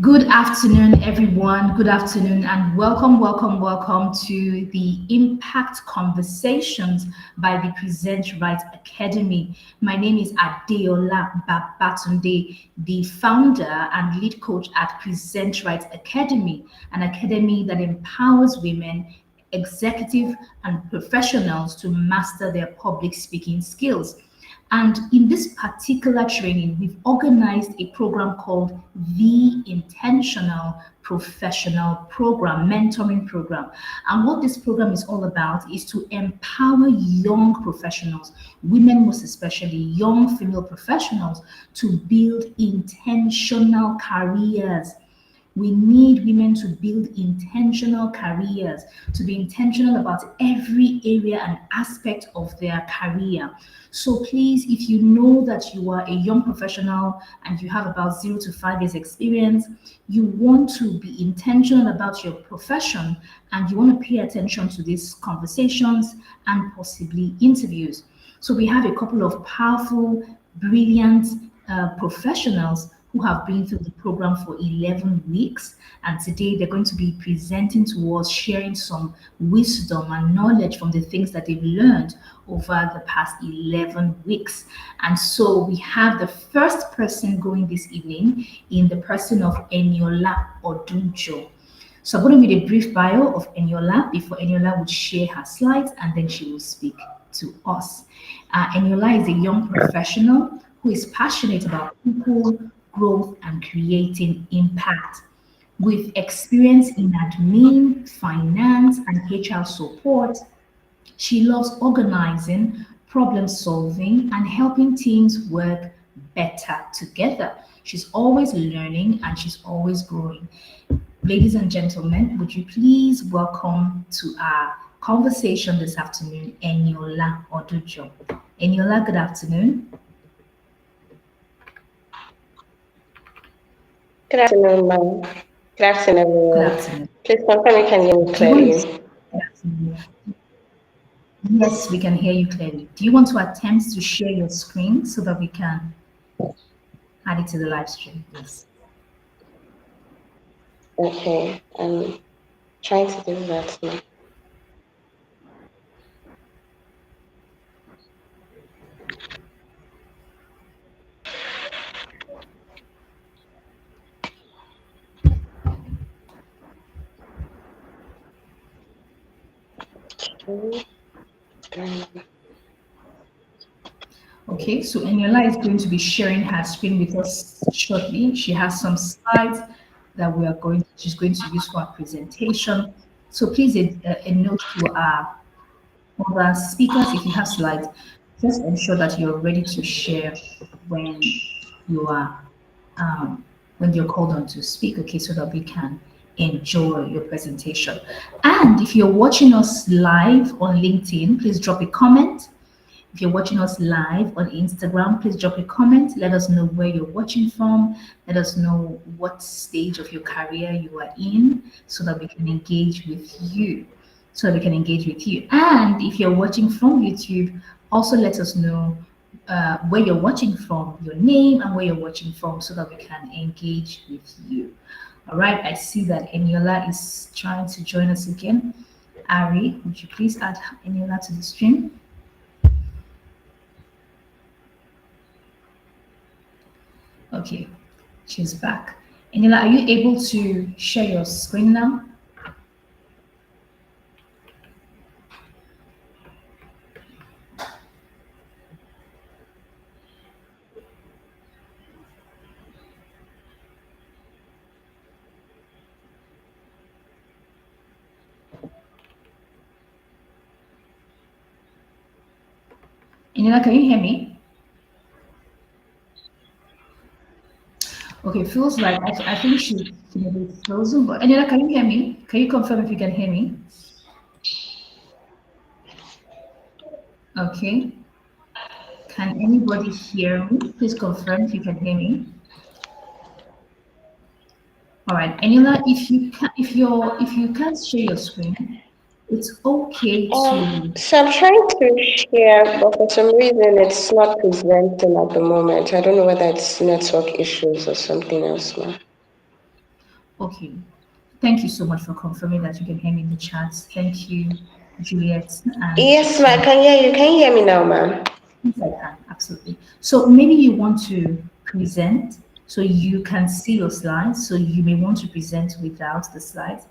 Good afternoon, everyone. Good afternoon, and welcome to the Impact Conversations by the Present Right Academy. My name is Adeola Babatunde, the founder and lead coach at Present Right Academy, an academy that empowers women, executive, and professionals to master their public speaking skills. And in this particular training, we've organized a program called the Intentional Professional Program, Mentoring Program. And what this program is all about is to empower young professionals, women most especially, young female professionals, to build intentional careers. We need women to build intentional careers, to be intentional about every area and aspect of their career. So please, if you know that you are a young professional and you have about 0 to 5 years experience, you want to be intentional about your profession and you want to pay attention to these conversations and possibly interviews. So we have a couple of powerful, brilliant professionals who have been through the program for 11 weeks. And today they're going to be presenting to us, sharing some wisdom and knowledge from the things that they've learned over the past 11 weeks. And so we have the first person going this evening in the person of Eniola Odunjo. So I'm going to read a brief bio of Eniola before Eniola would share her slides and then she will speak to us. Eniola is a young professional who is passionate about people, growth, and creating impact. With experience in admin, finance, and HR support, she loves organizing, problem solving, and helping teams work better together. She's always learning and she's always growing. Ladies and gentlemen, would you please welcome to our conversation this afternoon, Eniola Odujo. Eniola, good afternoon. Good afternoon, ma'am. Good afternoon, Good everyone. afternoon. Please confirm you can hear me Do you want to? clearly. Good afternoon. Yes, we can hear you clearly. Do you want to attempt to share your screen so that we can add it to the live stream, please? Okay, I'm trying to do that now. Okay. Okay, so Eniola is going to be sharing her screen with us shortly. She has some slides that she's going to use for our presentation. So please, a note to our other speakers, if you have slides, just ensure that you're ready to share when you are um, when you're called on to speak, okay, so that we can enjoy your presentation. And if you're watching us live on LinkedIn, please drop a comment. If you're watching us live on Instagram, please drop a comment. Let us know where you're watching from. Let us know what stage of your career you are in so that we can engage with you. So that we can engage with you. And if you're watching from YouTube, also let us know where you're watching from, your name, and where you're watching from so that we can engage with you. All right, I see that Eniola is trying to join us again. Ari, would you please add Eniola to the stream? Okay, she's back. Eniola, are you able to share your screen now? Eniola, can you hear me? Okay, feels like I think she may be frozen, but Eniola, can you hear me? Can you confirm if you can hear me? Okay. Can anybody hear me? Please confirm if you can hear me. All right, Eniola, if you can't share your screen, it's okay to. So I'm trying to share, but for some reason it's not presenting at the moment. I don't know whether it's network issues or something else, ma'am. Okay. Thank you so much for confirming that you can hear me in the chat. Thank you, Juliet and Yes, ma, I Tim. can hear you. Can you hear me now, ma'am? Yes, I can, absolutely. So maybe you want to present so you can see your slides. So you may want to present without the slides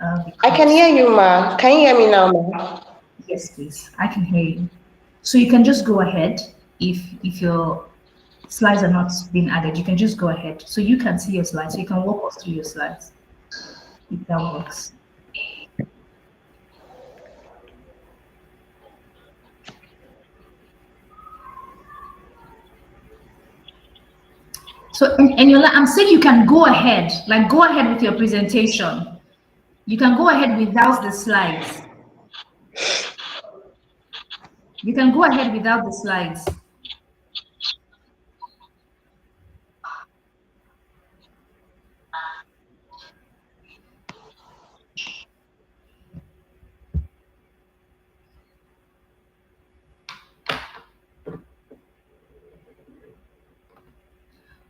I can hear because, you, ma. Can you hear me now, ma? yes, please, I can hear you. So you can just go ahead if your slides are not being added. You can just go ahead so you can see your slides. So you can walk us through your slides if that works. So, and you're like, I'm saying you can go ahead, like go ahead with your presentation. You can go ahead without the slides. You can go ahead without the slides.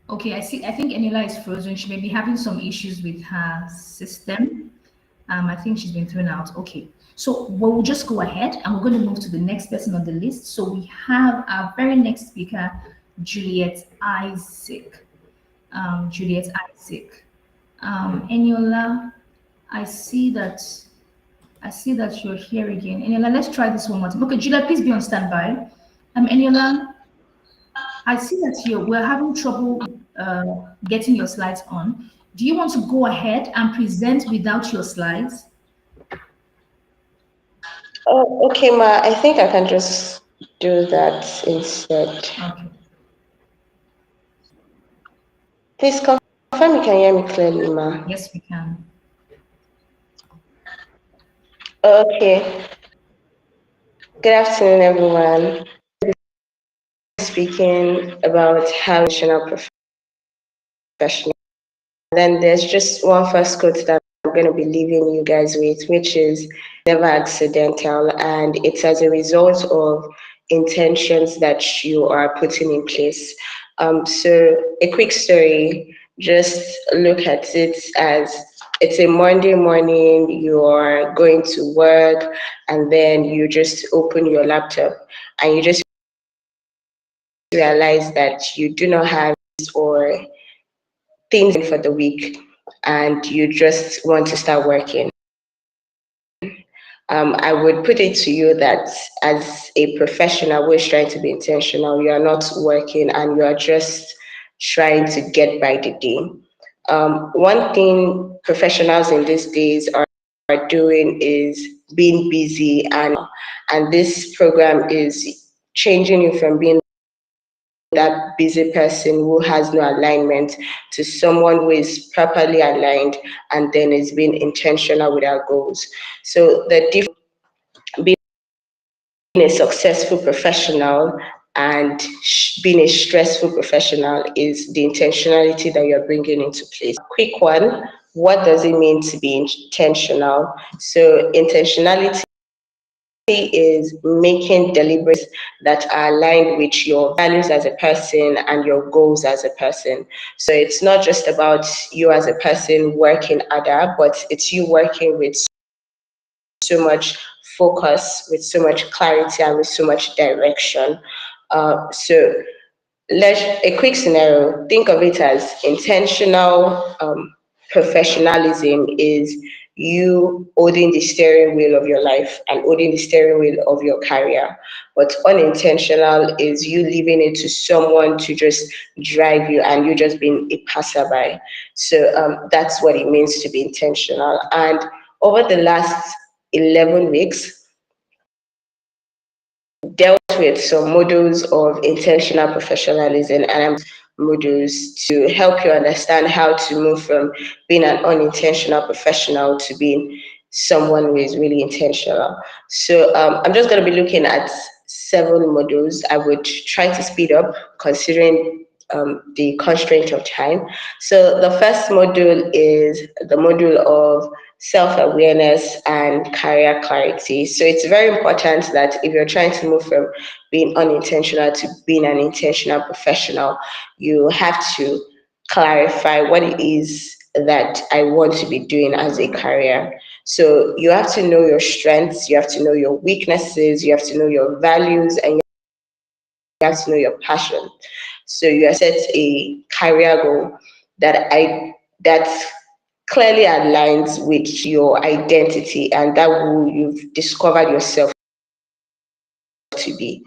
Okay, I see. I think Eniola is frozen. She may be having some issues with her system. I think she's been thrown out. Okay, so we'll just go ahead and we're going to move to the next person on the list. So we have our very next speaker, Juliet Isaac. Juliet Isaac. Eniola, I see that. I see that you're here again. Eniola, let's try this one more time. Okay, Juliet, please be on standby. Eniola, I see that we're having trouble getting your slides on. Do you want to go ahead and present without your slides? Oh, okay, ma. I think I can just do that instead. Okay. Please confirm you can hear me clearly, ma. Yes, we can. Okay. Good afternoon, everyone. Speaking about how national professional. Then there's just one first quote that I'm going to be leaving you guys with, which is never accidental. And it's as a result of intentions that you are putting in place. So, a quick story, just look at it as it's a Monday morning, you're going to work, and then you just open your laptop and you just realize that you do not have or things for the week and you just want to start working. I would put it to you that as a professional who is trying to be intentional, you are not working and you are just trying to get by the day. One thing professionals in these days are doing is being busy, and this program is changing you from being that busy person who has no alignment to someone who is properly aligned and then is being intentional with our goals. So the difference being a successful professional and being a stressful professional is the intentionality that you're bringing into place. Quick one, what does it mean to be intentional? So intentionality is making deliberate that are aligned with your values as a person and your goals as a person. So it's not just about you as a person working harder, but it's you working with so much focus, with so much clarity, and with so much direction. So let's a quick scenario. Think of it as intentional professionalism is you holding the steering wheel of your life and holding the steering wheel of your career. But unintentional is you leaving it to someone to just drive you and you just being a passerby. So that's what it means to be intentional. And over the last 11 weeks, dealt with some models of intentional professionalism and modules to help you understand how to move from being an unintentional professional to being someone who is really intentional. So I'm just going to be looking at several modules. I would try to speed up considering the constraint of time. So the first module is the module of self-awareness and career clarity. So it's very important that if you're trying to move from being unintentional to being an intentional professional, you have to clarify what it is that I want to be doing as a career. So you have to know your strengths, you have to know your weaknesses, you have to know your values, and you have to know your passion. So you have set a career goal that clearly aligns with your identity and that who you've discovered yourself to be.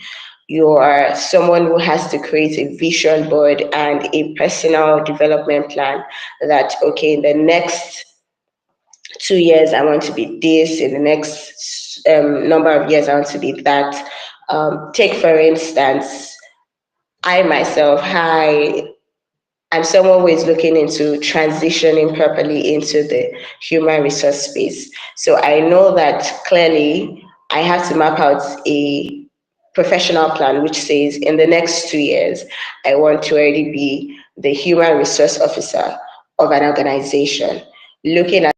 You are someone who has to create a vision board and a personal development plan that, okay, in the next 2 years, I want to be this, in the next number of years, I want to be that. Take, for instance, I myself, I'm someone who is looking into transitioning properly into the human resource space. So I know that clearly I have to map out a professional plan which says in the next 2 years, I want to already be the human resource officer of an organization, looking at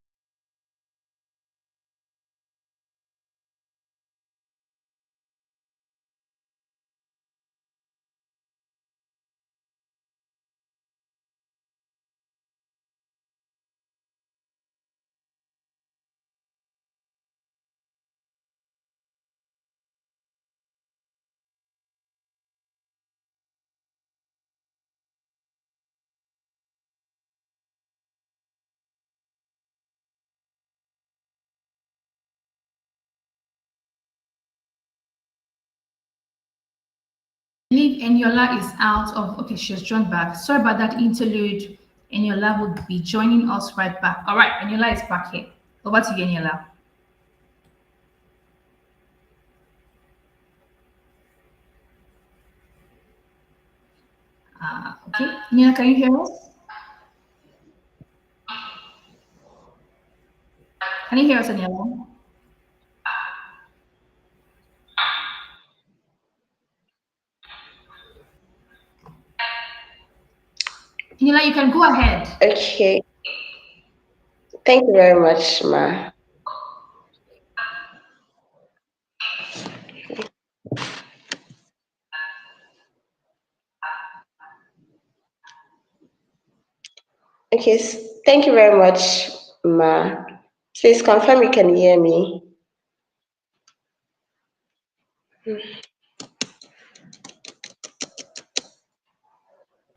I believe Eniola is out of, okay, she's joined back. Sorry about that interlude. Eniola will be joining us right back. All right, Eniola is back here. Over to you, Eniola. Okay, Eniola, can you hear us? Can you hear us, Eniola? Eniola, you can go ahead. okay. Thank you very much, Ma. Okay, thank you very much, Ma. Please confirm you can hear me.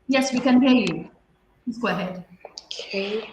Yes, we can hear you. Please go ahead. Okay.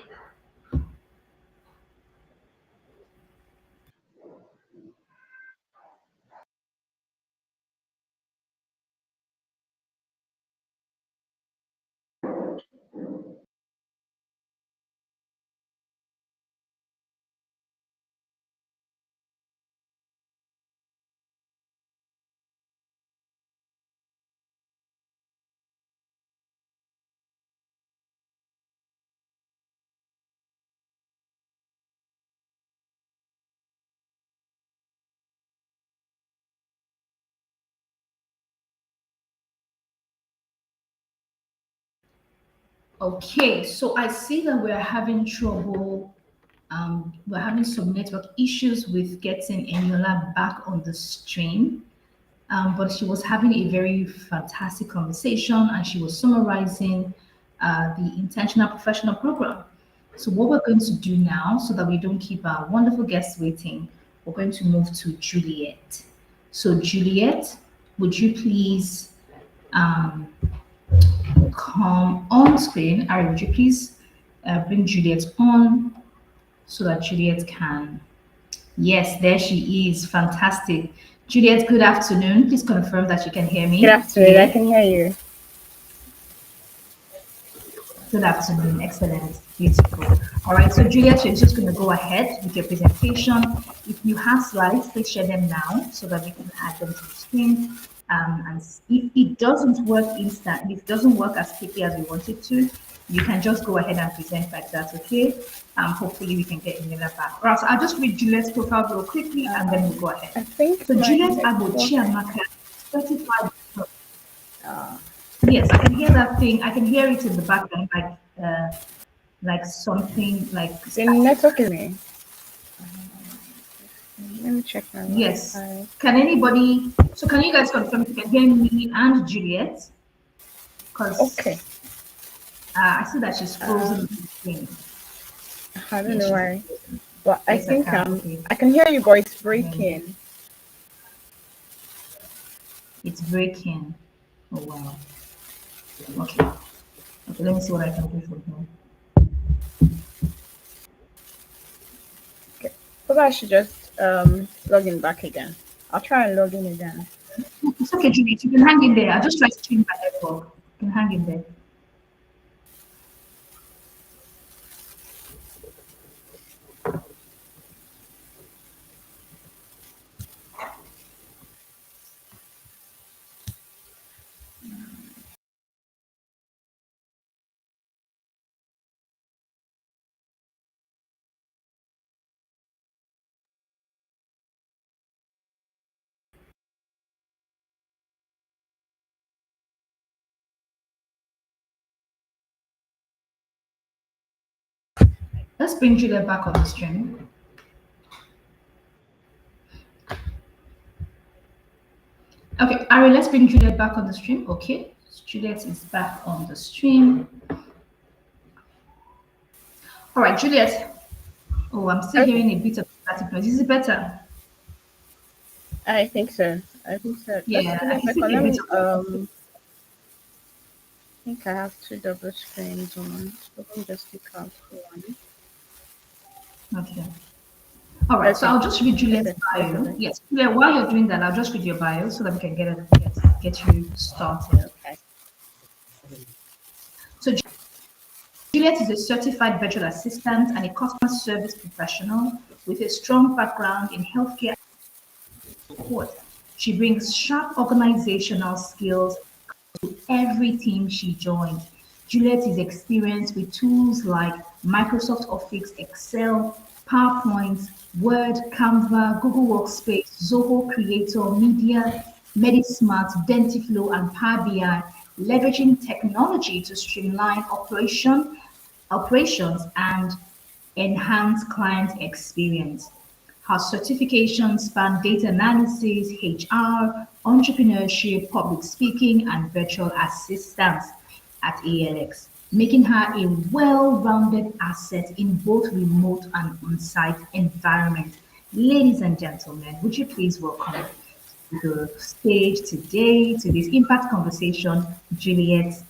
Okay, so I see that we're having trouble. We're having some network issues with getting Eniola back on the stream. But she was having a very fantastic conversation and she was summarizing the intentional professional program. So, what we're going to do now, so that we don't keep our wonderful guests waiting, we're going to move to Juliet. So, Juliet, would you please um, come on screen? Ari, would you please bring Juliet on so that Juliet can? Yes, there she is. Fantastic. Juliet, good afternoon. Please confirm that you can hear me. Good afternoon. I can hear you. Good afternoon. Excellent. Beautiful. All right. So, Juliet, you're just going to go ahead with your presentation. If you have slides, please share them now so that we can add them to the screen. And if it doesn't work instantly, if it doesn't work as quickly as we want it to, you can just go ahead and present like that, okay? Hopefully we can get Emilia back. All right, so I'll just read Juliet's profile real quickly and then we'll go ahead. I think So Juliet Agochiamaka, 35. Yes, I can hear that thing. I can hear it in the background, like something like. the network is me. Let me check my Yes. Wi-Fi. Can anybody? So can you guys confirm if you can hear me and Juliet? Because Okay. I see that she's frozen on the screen. I don't Yes, know she's why. But I yes, I think can. Okay. I can hear you, but it's Um, breaking. it's breaking. Oh wow. Okay. Okay, let me see what I can do for her. Okay. Maybe I should just log in back again. I'll try and log in again. It's okay, Juliet. You can hang in there. I'll just try to change my network. You can hang in there. Let's bring Juliet back on the stream. Okay, Ari, let's bring Juliet back on the stream. Okay, Juliet is back on the stream. All right, Juliet. Oh, I'm still Okay. hearing a bit of static noise. Is it better? I think so. I think so. Just Yeah, give me I a can still second. hear a Let bit me of. I think I have two double screens on. So let me just take out one. Okay. All right, so Okay. I'll just read Juliet's Okay. This is bio. it. Yes, Juliet, while you're doing that, I'll just read your bio so that we can get you started. Okay. So Juliet is a certified virtual assistant and a customer service professional with a strong background in healthcare support. She brings sharp organizational skills to every team she joins. Juliet is experienced with tools like Microsoft Office, Excel, PowerPoint, Word, Canva, Google Workspace, Zoho Creator, Media, MediSmart, Dentiflow, and Power BI, leveraging technology to streamline operations and enhance client experience. Her certifications span data analysis, HR, entrepreneurship, public speaking, and virtual assistance at ALX, making her a well-rounded asset in both remote and on-site environments. Ladies and gentlemen, would you please welcome to the stage today to this impact conversation, Juliet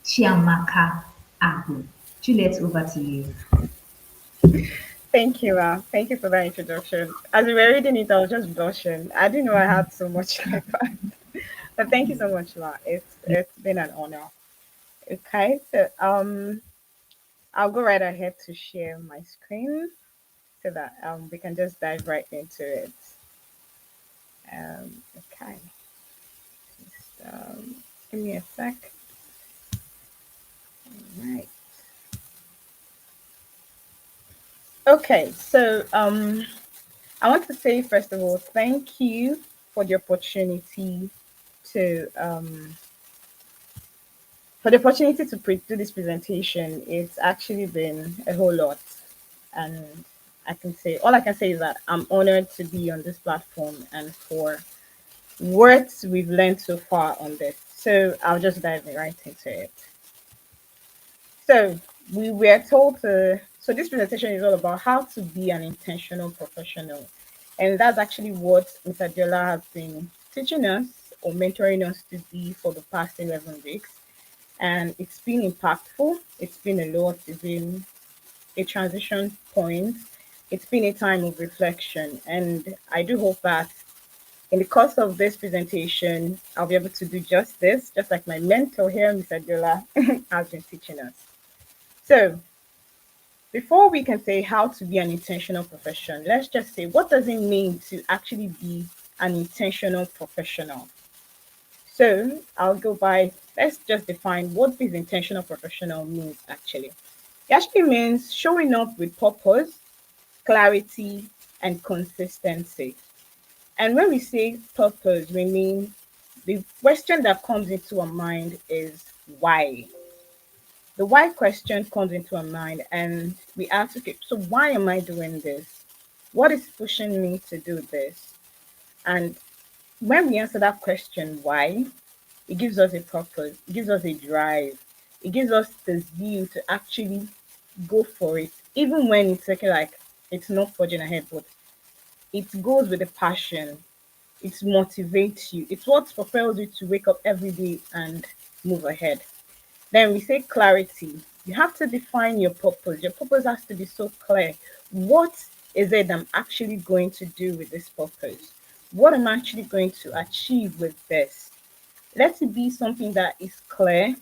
Chiamaka Agu. Juliet, over to you. Thank you. Thank you for that introduction. As we were reading it, I was just blushing. I didn't know I had so much like that. But thank you so much, La. It's been an honor. Okay, so I'll go right ahead to share my screen so that we can just dive right into it. Okay, just give me a sec. Right. Okay, so I want to say first of all, thank you for the opportunity to do this presentation. It's actually been a whole lot, and all I can say is that I'm honored to be on this platform and for what we've learned so far on this. So I'll just dive right into it. So we were told to. So this presentation is all about how to be an intentional professional, and that's actually what Mr. Diola has been teaching us or mentoring us to be for the past 11 weeks. And it's been impactful. It's been a lot. It's been a transition point. It's been a time of reflection, and I do hope that in the course of this presentation, I'll be able to do just this, just like my mentor here, Mr. Diola, has been teaching us. So before we can say how to be an intentional profession, let's just say what does it mean to actually be an intentional professional? So I'll go by, let's just define what this intentional professional means actually. It actually means showing up with purpose, clarity, and consistency. And when we say purpose, we mean the question that comes into our mind is why? The why question comes into our mind, and we ask, okay, so why am I doing this? What is pushing me to do this? And when we answer that question, why, it gives us a purpose, it gives us a drive, it gives us the zeal to actually go for it, even when it's like it's not forging ahead, but it goes with a passion. It motivates you. It's what propels you to wake up every day and move ahead. Then we say clarity. You have to define your purpose. Your purpose has to be so clear. What is it I'm actually going to do with this purpose? What am I actually going to achieve with this? Let it be something that is clear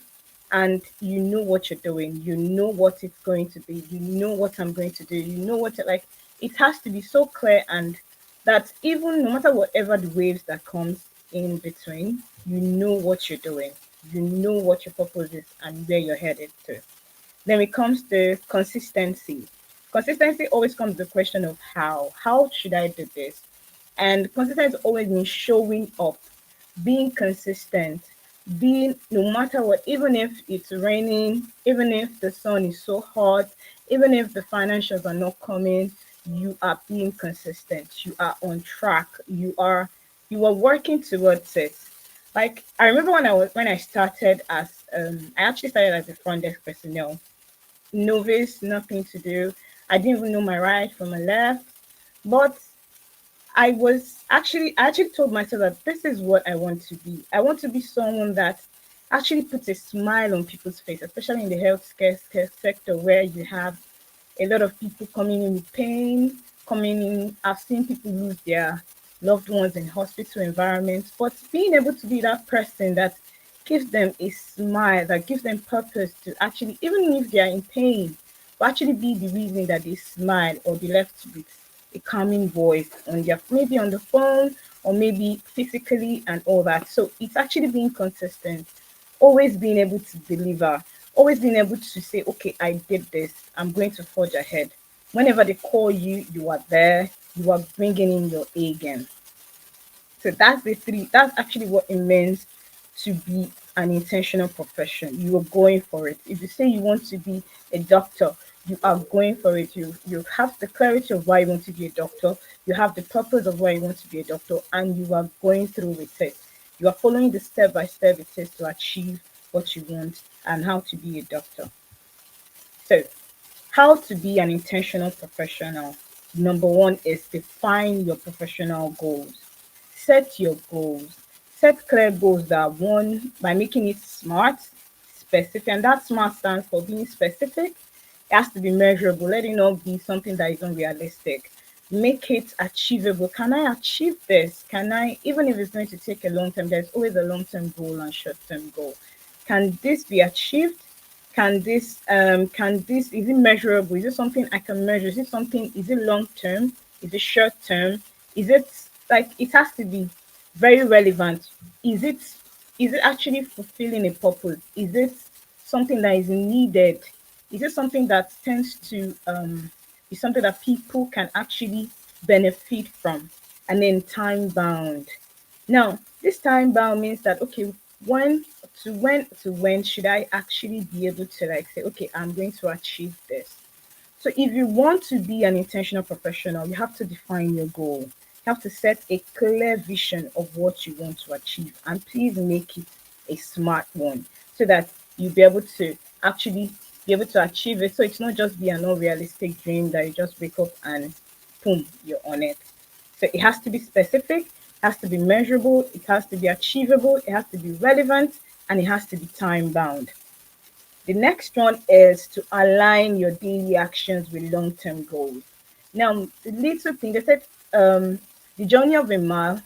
and you know what you're doing. You know what it's going to be. You know what I'm going to do. You know what it like. It has to be so clear and that even no matter whatever the waves that comes in between, you know what you're doing. You know what your purpose is and where you're headed to. Then it comes to consistency. Consistency always comes to the question of how. How should I do this? And consistency always means showing up, being consistent, being no matter what, even if it's raining, even if the sun is so hot, even if the financials are not coming, you are being consistent. You are on track. You are working towards it. Like I remember when I started as I actually started as a front desk personnel, novice, nothing to do. I didn't even know my right from my left, but I actually told myself that this is what I want to be. I want to be someone that actually puts a smile on people's face, especially in the sector where you have a lot of people coming in with pain, coming in. I've seen people lose their loved ones in hospital environments, but being able to be that person that gives them a smile, that gives them purpose to actually, even if they are in pain, will actually be the reason that they smile or they left with a calming voice on their maybe on the phone or maybe physically and all that. So it's actually being consistent, always being able to deliver, always being able to say, okay, I did this, I'm going to forge ahead. Whenever they call you, you are there, you are bringing in your A game. So that's the three. That's actually what it means to be an intentional profession. You are going for it. If you say you want to be a doctor, you are going for it. You have the clarity of why you want to be a doctor. You have the purpose of why you want to be a doctor, and you are going through with it. You are following the step by step it is to achieve what you want and how to be a doctor. So, how to be an intentional professional. Number one is define your professional goals. Set your goals. Set clear goals that one by making it smart, specific, and that smart stands for being specific. It has to be measurable. Let it not be something that is unrealistic. Make it achievable. Can I achieve this? Can I, even if it's going to take a long time, there's always a long term goal and short term goal. Can this be achieved? Can this is it measurable? Is it something I can measure? Is it something, is it long term? Is it short term? Is it like it has to be very relevant? Is it actually fulfilling a purpose? Is it something that is needed? Is it something that tends to is something that people can actually benefit from? And then time bound. Now, this time bound means that okay, when should I actually be able to like say, okay, I'm going to achieve this. So if you want to be an intentional professional, you have to define your goal. You have to set a clear vision of what you want to achieve, and please make it a smart one so that you'll be able to actually be able to achieve it. So it's not just be an unrealistic dream that you just wake up and boom, you're on it. So it has to be specific, it has to be measurable, it has to be achievable, it has to be relevant, and it has to be time bound. The next one is to align your daily actions with long-term goals. Now, the little thing they said, the journey of a mile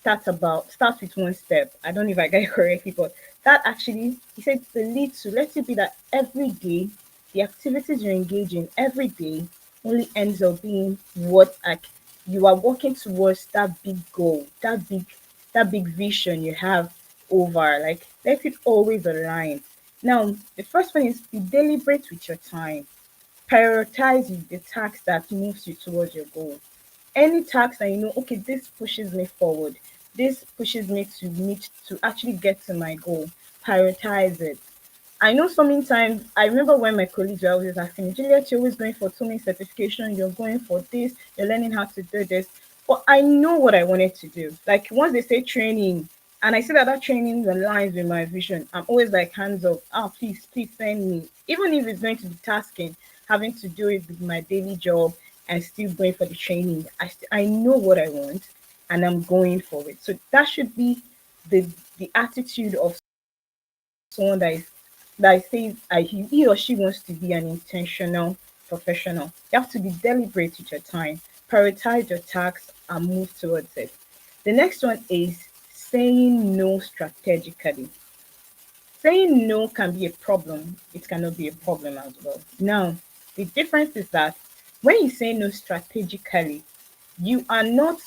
starts with one step. I don't know if I get it correctly, but that actually he said the little. Let it be that every day, the activities you engage in every day only ends up being what like you are working towards that big goal, that big vision you have over. Like let it always align. Now, the first one is be deliberate with your time. Prioritize the task that moves you towards your goal. Any task that you know, okay, this pushes me forward, this pushes me to actually get to my goal. Prioritize it. I know sometimes I remember when my colleagues were always asking me, Juliet, you're always going for so many certification, you're going for this, you're learning how to do this. But I know what I wanted to do. Like once they say training, and I see that that training aligns with my vision, I'm always like hands up. Oh, please send me. Even if it's going to be tasking, having to do it with my daily job and still going for the training. I know what I want and I'm going for it. So that should be the attitude of someone that says he or she wants to be an intentional professional. You have to be deliberate with your time, prioritize your tasks, and move towards it. The next one is saying no strategically. Saying no can be a problem, it cannot be a problem as well. Now, the difference is that when you say no strategically, you are not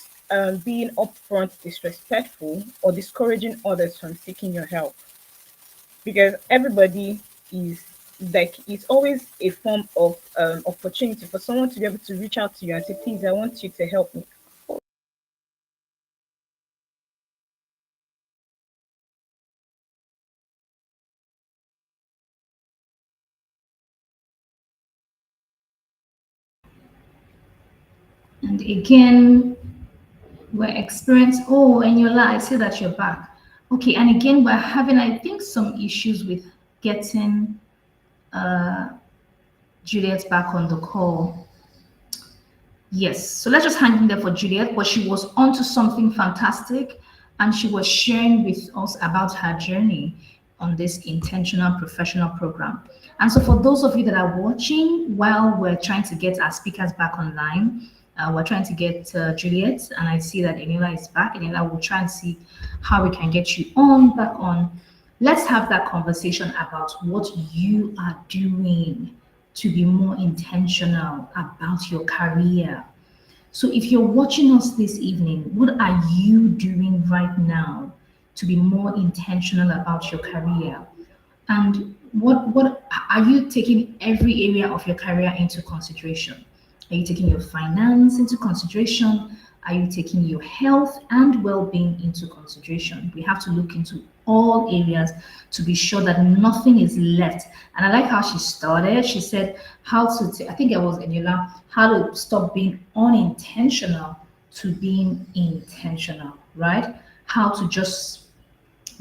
being upfront disrespectful or discouraging others from seeking your help, because everybody is like, it's always a form of opportunity for someone to be able to reach out to you and say, please, I want you to help me. And again, we're experiencing, oh, and you're I see that you're back. Okay, and again, we're having, I think, some issues with getting Juliet back on the call. Yes, so let's just hang in there for Juliet, but she was onto something fantastic and she was sharing with us about her journey on this intentional professional program. And so, for those of you that are watching while we're trying to get our speakers back online, we're trying to get Juliet, and I see that Eniola is back. Eniola will try and see how we can get you on back on. Let's have that conversation about what you are doing to be more intentional about your career. So, if you're watching us this evening, what are you doing right now to be more intentional about your career? And what are you taking every area of your career into consideration? Are you taking your finance into consideration? Are you taking your health and well-being into consideration? We have to look into all areas to be sure that nothing is left. And I like how she started. She said how to, I think it was Eniola, how to stop being unintentional to being intentional, right? How to just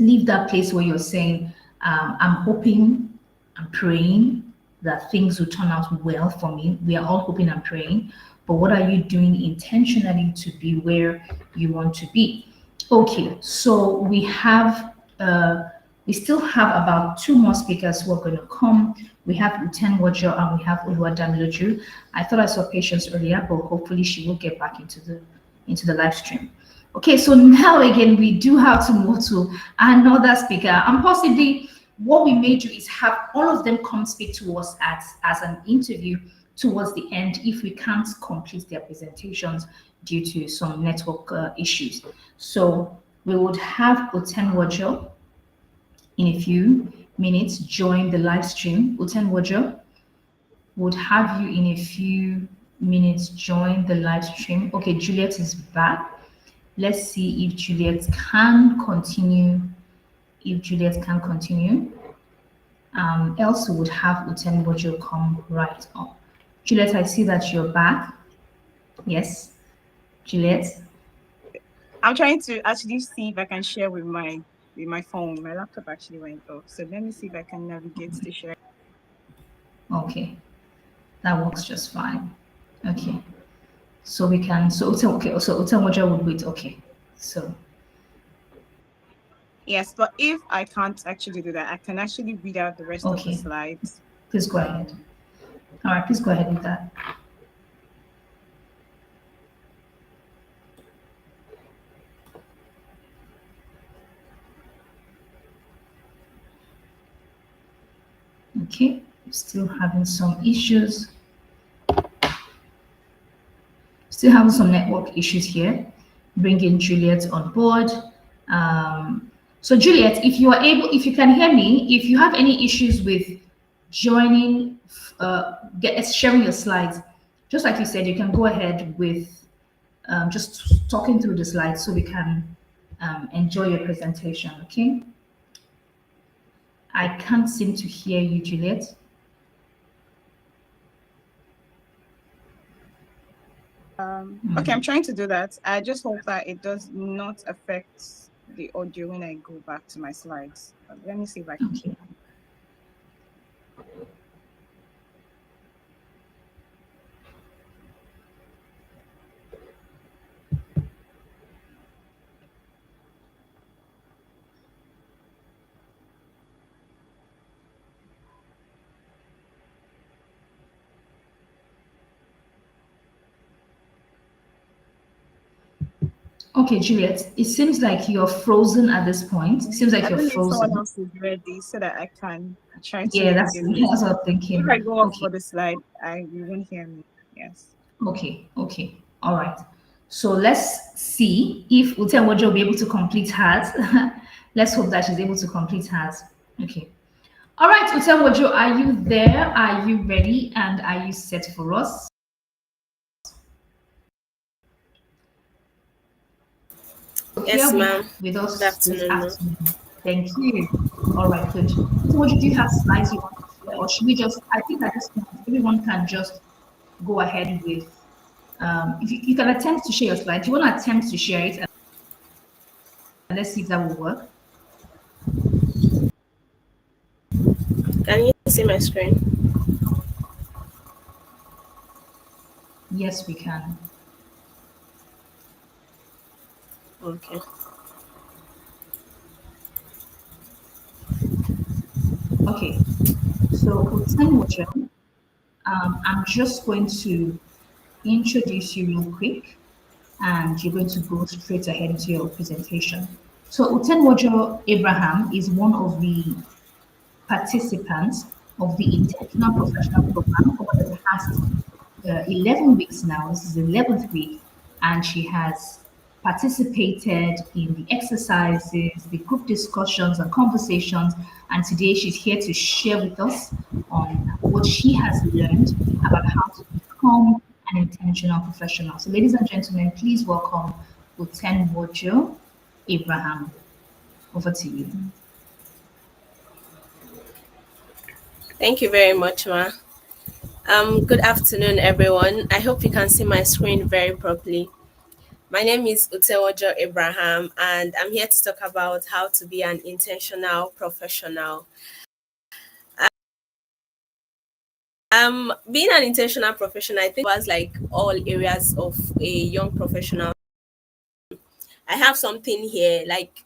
leave that place where you're saying, I'm hoping, I'm praying that things will turn out well for me. We are all hoping and praying, but what are you doing intentionally to be where you want to be? Okay, so we still have about two more speakers who are going to come. We have Uten Wajo and we have Oluwadamiloju. I thought I saw Patience earlier, but hopefully she will get back into the live stream. Okay, so now again, we do have to move to another speaker, and possibly what we may do is have all of them come speak to us as an interview towards the end if we can't complete their presentations due to some network issues. So we would have Uten Wajo in a few minutes join the live stream. Uten Wajo would have you in a few minutes join the live stream. Okay, Juliet is back. Let's see if Juliet can continue. If Juliet can continue, else we would have Uten Bojo come right up. Juliet, I see that you're back. Yes, Juliet. I'm trying to actually see if I can share with my phone. My laptop actually went off. So let me see if I can navigate to share. Okay, that works just fine. Okay, so we can. So okay. So Uten Bojo would wait. Okay, so. Yes, but if I can't actually do that, I can actually read out the rest of the Okay, slides. please go ahead. All right, please go ahead with that. Okay, still having some issues. Still having some network issues here. Bringing Juliet on board. So Juliet, if you are able, if you can hear me, if you have any issues with joining, sharing your slides, just like you said, you can go ahead with just talking through the slides so we can enjoy your presentation, okay? I can't seem to hear you, Juliet. Okay, I'm trying to do that. I just hope that it does not affect the audio when I go back to my slides. Let me see if I can. Okay. Okay, Juliet, it seems like you're frozen at this point. It seems like I you're don't know if someone frozen. else is ready so that I can try to Yeah, navigate this. that's what I'm If I thinking. go off Okay, for the slide, you won't hear me. Yes. okay. All right. So let's see if Utemojo will be able to complete hers. Let's hope that she's able to complete hers. Okay. All right, Utemojo, are you there? Are you ready? And are you set for us? Here Yes, we ma'am. have with Good us this afternoon, ma'am. afternoon. Thank you. All right, good. So, what do you have slides you want to share, or should we just? I think at this point, everyone can just go ahead with. If you can attempt to share your slide, do you want to attempt to share it, and let's see if that will work. Can you see my screen? Yes, we can. Okay. Okay. So, Utemojo, I'm just going to introduce you real quick, and you're going to go straight ahead into your presentation. So, Utenwojo Abraham is one of the participants of the Intentional Professional Program over the past 11 weeks now. This is the 11th week, and she has participated in the exercises, the group discussions, and conversations. And today she's here to share with us on what she has learned about how to become an intentional professional. So, ladies and gentlemen, please welcome Utenwojo Abraham. Over to you. Thank you very much, ma. Good afternoon, everyone. I hope you can see my screen very properly. My name is Utewojo Abraham, and I'm here to talk about how to be an intentional professional. Being an intentional professional, I think, was like all areas of a young professional. I have something here, like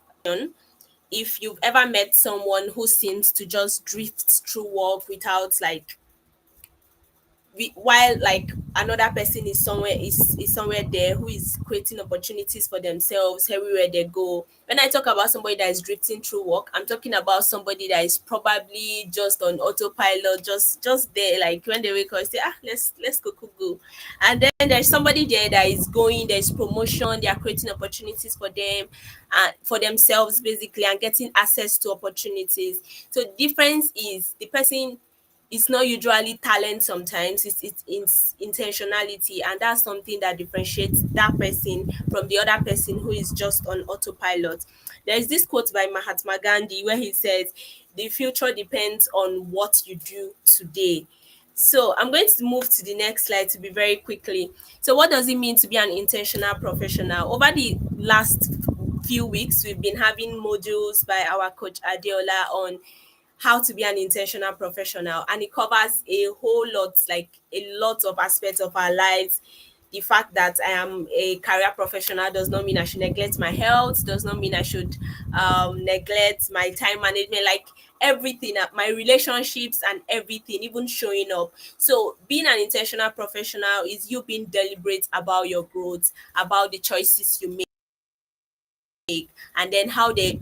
if you've ever met someone who seems to just drift through work without like while like another person is somewhere there who is creating opportunities for themselves everywhere they go. When I talk about somebody that is drifting through work, I'm talking about somebody that is probably just on autopilot, just there, like when they wake up say, let's go, and then there's somebody there that is going, there's promotion, they are creating opportunities for them and for themselves basically, and getting access to opportunities. So the difference is the person, it's not usually talent, sometimes it's intentionality, and that's something that differentiates that person from the other person who is just on autopilot. There is this quote by Mahatma Gandhi where he says, the future depends on what you do today. So I'm going to move to the next slide to be very quickly. So what does it mean to be an intentional professional? Over the last few weeks, we've been having modules by our coach Adeola on how to be an intentional professional, and it covers a whole lot, like a lot of aspects of our lives. The fact that I am a career professional does not mean I should neglect my health, does not mean I should neglect my time management, like everything, my relationships and everything, even showing up. So being an intentional professional is you being deliberate about your growth, about the choices you make, and then how the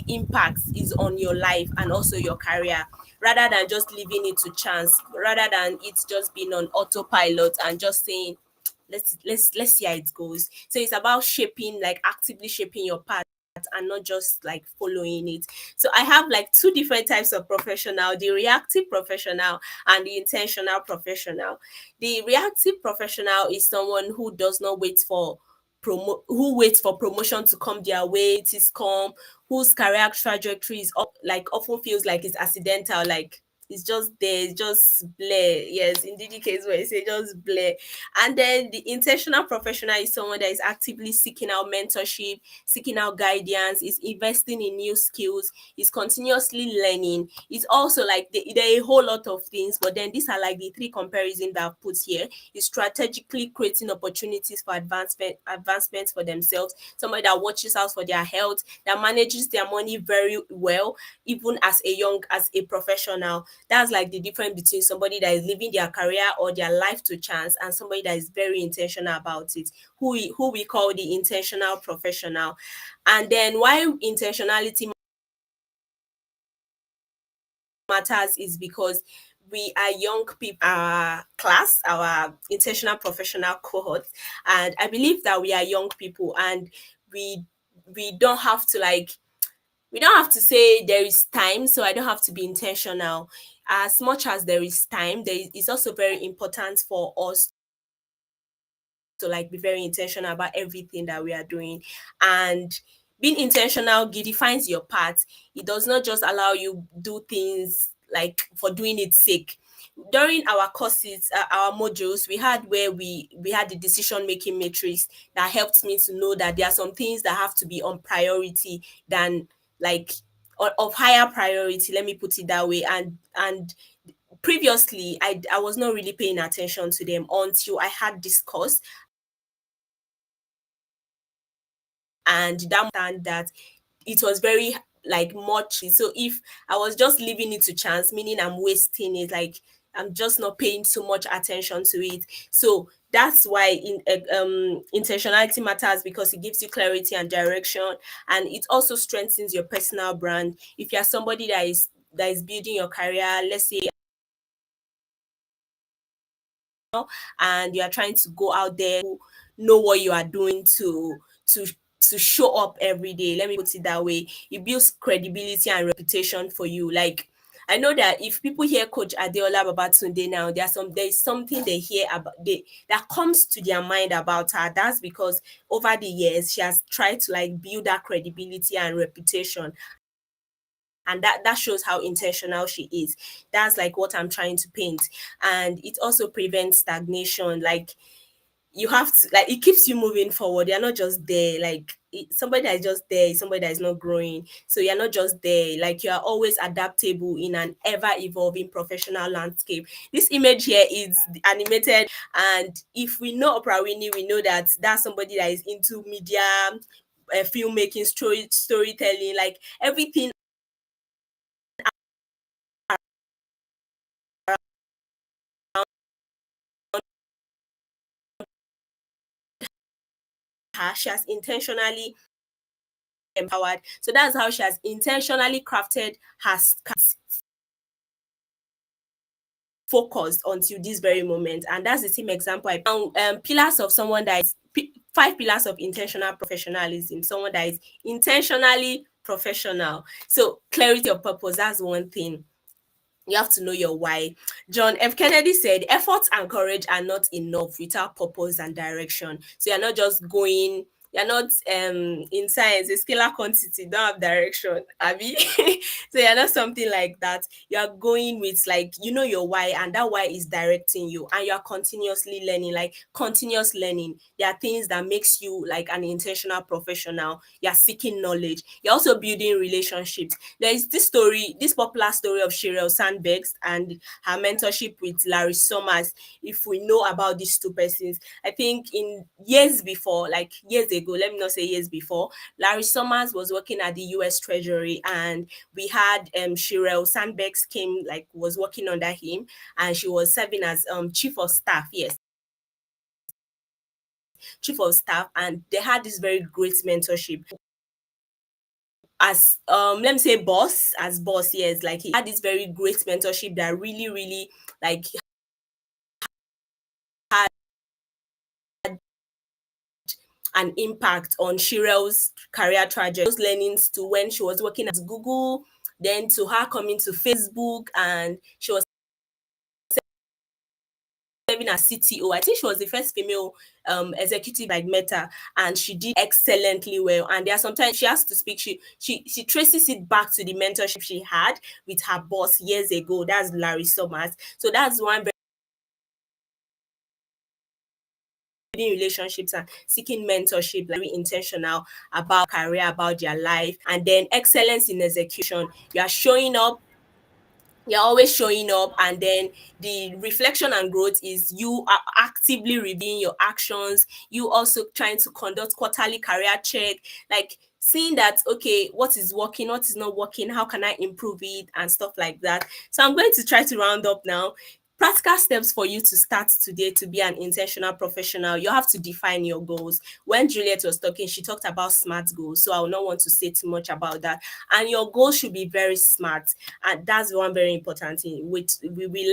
impact is on your life and also your career, rather than just leaving it to chance, rather than it just being on autopilot and just saying, let's see how it goes. So it's about shaping, like actively shaping your path, and not just like following it. So I have like two different types of professional: the reactive professional and the intentional professional. The reactive professional is someone who does not wait for who waits for promotion to come their way. It is come, whose career trajectory is up, like often feels like it's accidental, like it's just there, it's just blur. Yes, in the case where you say just blur. And then the intentional professional is someone that is actively seeking out mentorship, seeking out guidance, is investing in new skills, is continuously learning. It's also like there are a whole lot of things, but then these are like the three comparisons that I've put here. Is strategically creating opportunities for advancements for themselves, somebody that watches out for their health, that manages their money very well, even as a professional. That's like the difference between somebody that is living their career or their life to chance and somebody that is very intentional about it, who we call the intentional professional. And then why intentionality matters is because we are young people, our class, our intentional professional cohort, and I believe that we are young people, and we we don't have to like we don't have to say there is time, so I don't have to be intentional. As much as there is time, it's also very important for us to like be very intentional about everything that we are doing. And being intentional defines your path. It does not just allow you do things like for doing its sake. During our courses, our modules, we had where we had the decision making matrix that helped me to know that there are some things that have to be on priority than like of higher priority, let me put it that way. And previously I was not really paying attention to them until I had this course, and that it was very like much. So if I was just leaving it to chance, meaning I'm wasting it, like I'm just not paying too much attention to it. So that's why intentionality matters, because it gives you clarity and direction, and it also strengthens your personal brand. If you're somebody that is building your career, let's say, and you are trying to go out there, know what you are doing to to show up every day, let me put it that way, it builds credibility and reputation for you. Like, I know that if people hear Coach Adeola Babatunde now, there's something they hear about that comes to their mind about her. That's because over the years she has tried to like build that credibility and reputation, and that shows how intentional she is. That's like what I'm trying to paint. And it also prevents stagnation. Like, you have to, like, it keeps you moving forward. You're not just there. Like, somebody that is just there is somebody that is not growing. So you're not just there. Like, you are always adaptable in an ever evolving professional landscape. This image here is animated, and if we know Oprah Winnie, we know that that's somebody that is into media, filmmaking, storytelling, like everything. She has intentionally empowered. So that's how she has intentionally crafted her focused until this very moment. And that's the same example I found. Pillars of someone that is 5 pillars of intentional professionalism. Someone that is intentionally professional. So clarity of purpose, that's one thing. You have to know your why. John F. Kennedy said, effort and courage are not enough without purpose and direction. So you're not just going, you're not in science, a scalar quantity, don't have direction, Abby. So you're not something like that. You're going with like, you know, your why, and that why is directing you, and you're continuously learning, like continuous learning. There are things that makes you like an intentional professional. You're seeking knowledge. You're also building relationships. There is this popular story of Sheryl Sandberg and her mentorship with Larry Summers. If we know about these two persons, I think in years before, like years ago, let me not say years before, Larry Summers was working at the US Treasury, and we had Sheryl Sandberg was working under him, and she was serving as chief of staff. Yes, chief of staff, and they had this very great mentorship. As let me say boss, yes, like he had this very great mentorship that really, really like had an impact on Cheryl's career trajectory. Those learnings to when she was working at Google, then to her coming to Facebook, and she was serving as CTO. I think she was the first female executive like Meta, and she did excellently well. And there are sometimes she has to speak. She traces it back to the mentorship she had with her boss years ago. That's Larry Summers. So that's one very relationships and seeking mentorship, like, very intentional about career, about their life, and then excellence in execution. You are showing up, you're always showing up, and then the reflection and growth is you are actively reviewing your actions. You also trying to conduct quarterly career check, like seeing that, okay, what is working, what is not working, how can I improve it, and stuff like that. So I'm going to try to round up now. Practical steps for you to start today to be an intentional professional. You have to define your goals. When Juliet was talking, she talked about SMART goals. So I will not want to say too much about that. And your goals should be very smart. And that's one very important thing. We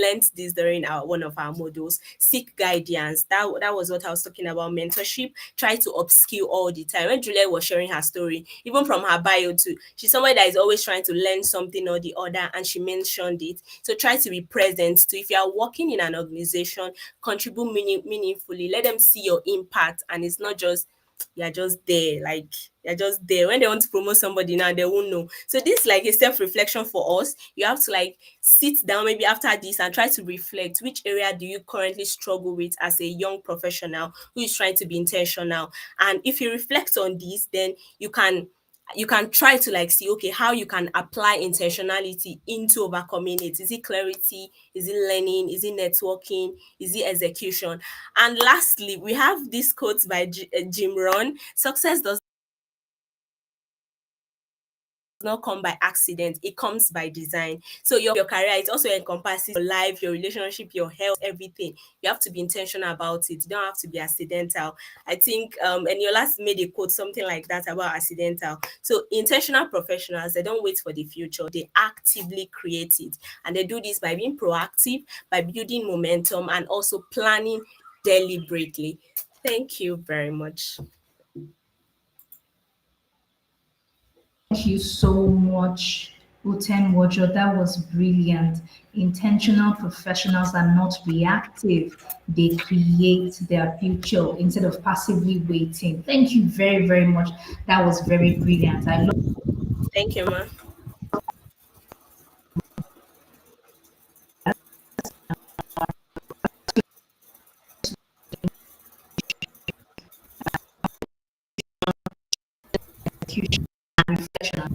learned this during one of our modules. Seek guidance. That was what I was talking about. Mentorship. Try to upskill all the time. When Juliet was sharing her story, even from her bio too, she's somebody that is always trying to learn something or the other, and she mentioned it. So try to be present too. If you are working in an organization, contribute meaningfully. Let them see your impact, and it's not just you're just there, like you're just there. When they want to promote somebody now, they won't know. So this is like a self-reflection for us. You have to like sit down maybe after this and try to reflect, which area do you currently struggle with as a young professional who is trying to be intentional. And if you reflect on this, then you can try to like see, okay, how you can apply intentionality into overcoming it. Is it clarity? Is it learning? Is it networking? Is it execution? And lastly, we have this quote by Jim Rohn: success does not come by accident, it comes by design. So your career, it also encompasses your life, your relationship, your health, everything. You have to be intentional about it. You don't have to be accidental. I think and your last made a quote something like that about accidental. So intentional professionals, they don't wait for the future, they actively create it. And they do this by being proactive, by building momentum, and also planning deliberately. Thank you very much. Thank you so much, Uten Wojo. That was brilliant. Intentional professionals are not reactive. They create their future instead of passively waiting. Thank you very, very much. That was very brilliant. I love Thank you, ma. execution and reflection.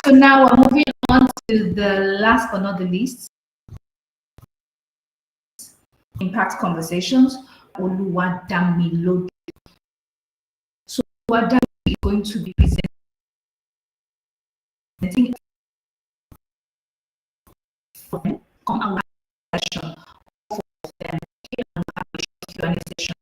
So now we're moving on to the last but not the least, impact conversations. Oluwadamiloju. So Oluwadamiloju is going to be presenting for them, come and session for them, and have a Q&A session.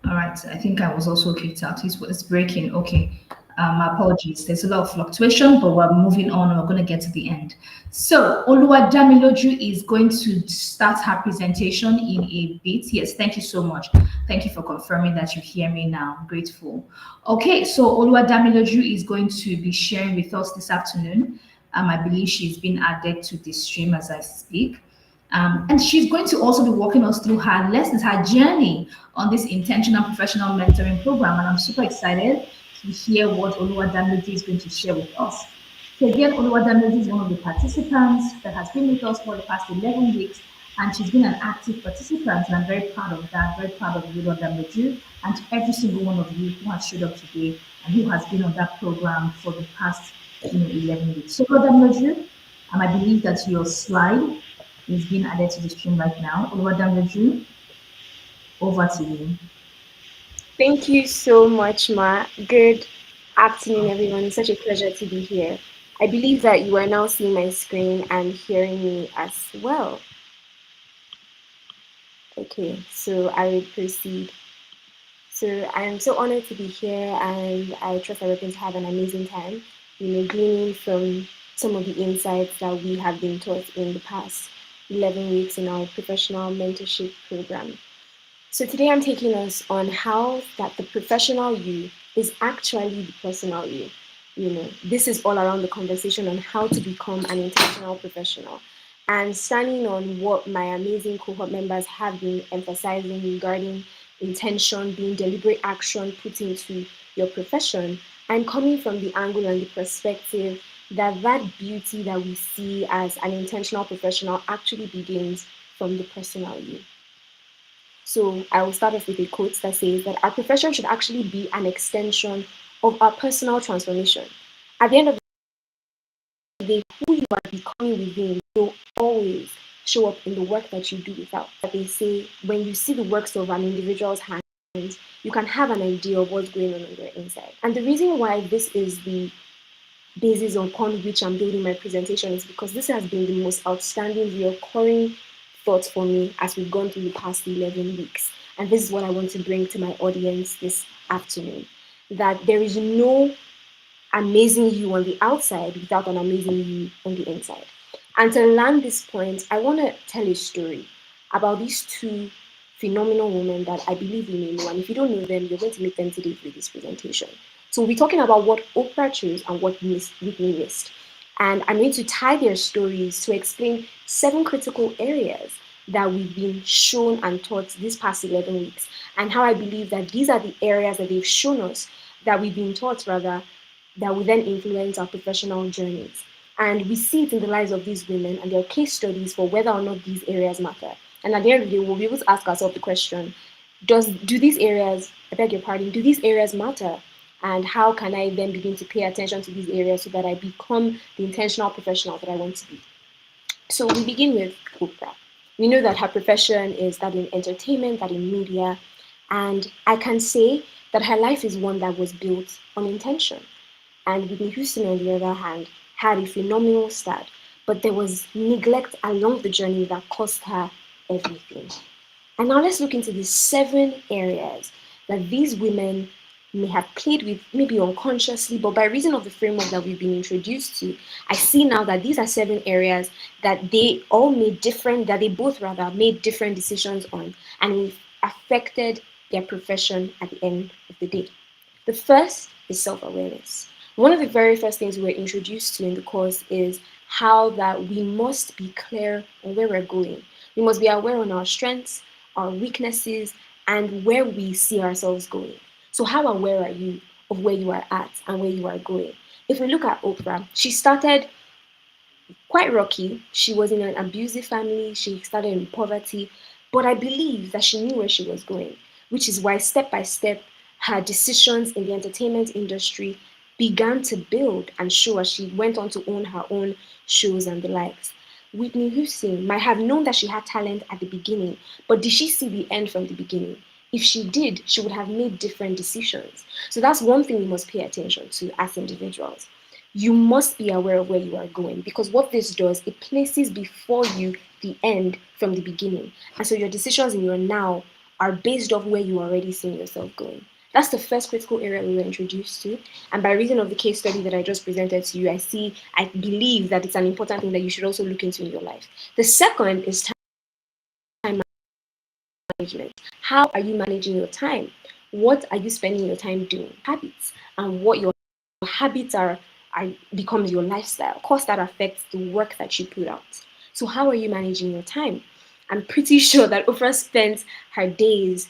All right, I think I was also kicked out. It's breaking. Okay. My apologies. There's a lot of fluctuation, but we're moving on. We're going to get to the end. So Oluwadamiloju is going to start her presentation in a bit. Yes, thank you so much. Thank you for confirming that you hear me now. I'm grateful. Okay, so Oluwadamiloju is going to be sharing with us this afternoon. I believe she's been added to the stream as I speak. And she's going to also be walking us through her lessons, her journey on this intentional professional mentoring program. And I'm super excited to hear what Oluwadamiloju is going to share with us. So again, Oluwadamiloju is one of the participants that has been with us for the past 11 weeks. And she's been an active participant. And I'm very proud of that, very proud of Oluwadamiloju and to every single one of you who has showed up today and who has been on that program for the past 11 weeks. So Oluwadamiloju, I believe that your slide is being added to the stream right now. Oluwadamiloju, over to you. Thank you so much, Ma. Good afternoon, everyone. It's such a pleasure to be here. I believe that you are now seeing my screen and hearing me as well. Okay, so I will proceed. So I'm so honored to be here, and I trust that we're going to have an amazing time, gleaning from some of the insights that we have been taught in the past 11 weeks in our professional mentorship program. So today I'm taking us on how that the professional you is actually the personal you. This is all around the conversation on how to become an intentional professional. And standing on what my amazing cohort members have been emphasizing regarding intention, being deliberate action put into your profession, I'm coming from the angle and the perspective that beauty that we see as an intentional professional actually begins from the personal you. So I will start off with a quote that says that our profession should actually be an extension of our personal transformation. At the end of the day, who you are becoming within will always show up in the work that you do without. But they say when you see the works of an individual's hands, you can have an idea of what's going on their inside. And the reason why this is the basis upon which I'm building my presentation is because this has been the most outstanding, recurring thought for me as we've gone through the past 11 weeks. And this is what I want to bring to my audience this afternoon. That there is no amazing you on the outside without an amazing you on the inside. And to land this point, I want to tell a story about these two phenomenal women that I believe you may know. And if you don't know them, you're going to meet them today through this presentation. So we'll be talking about what Oprah chose and what Whitney missed. And I'm going to tie their stories to explain 7 critical areas that we've been shown and taught these past 11 weeks, and how I believe that these are the areas that they've shown us, that we've been taught rather, that will then influence our professional journeys. And we see it in the lives of these women and their case studies for whether or not these areas matter. And at the end of the day, we'll be able to ask ourselves the question, do these areas matter? And how can I then begin to pay attention to these areas so that I become the intentional professional that I want to be? So we begin with Oprah. We know that her profession is that in entertainment, that in media, and I can say that her life is one that was built on intention. And Whitney Houston, on the other hand, had a phenomenal start, but there was neglect along the journey that cost her everything. And now let's look into the 7 areas that these women may have played with, maybe unconsciously, but by reason of the framework that we've been introduced to, I see now that these are 7 areas that they both made different decisions on, and it affected their profession at the end of the day. The first is self-awareness. One of the very first things we were introduced to in the course is how that we must be clear on where we're going. We must be aware on our strengths, our weaknesses, and where we see ourselves going. So how aware are you of where you are at and where you are going? If we look at Oprah, she started quite rocky. She was in an abusive family. She started in poverty, but I believe that she knew where she was going, which is why step by step, her decisions in the entertainment industry began to build and show as she went on to own her own shows and the likes. Whitney Houston might have known that she had talent at the beginning, but did she see the end from the beginning? If she did, she would have made different decisions. So that's one thing we must pay attention to as individuals. You must be aware of where you are going, because what this does, it places before you the end from the beginning. And so your decisions in your now are based off where you are already seeing yourself going. That's the first critical area we were introduced to. And by reason of the case study that I just presented to you, I believe that it's an important thing that you should also look into in your life. The second is time management. How are you managing your time? What are you spending your time doing? Habits, and what your habits are becomes your lifestyle. Of course, that affects the work that you put out. So how are you managing your time? I'm pretty sure that Oprah spent her days,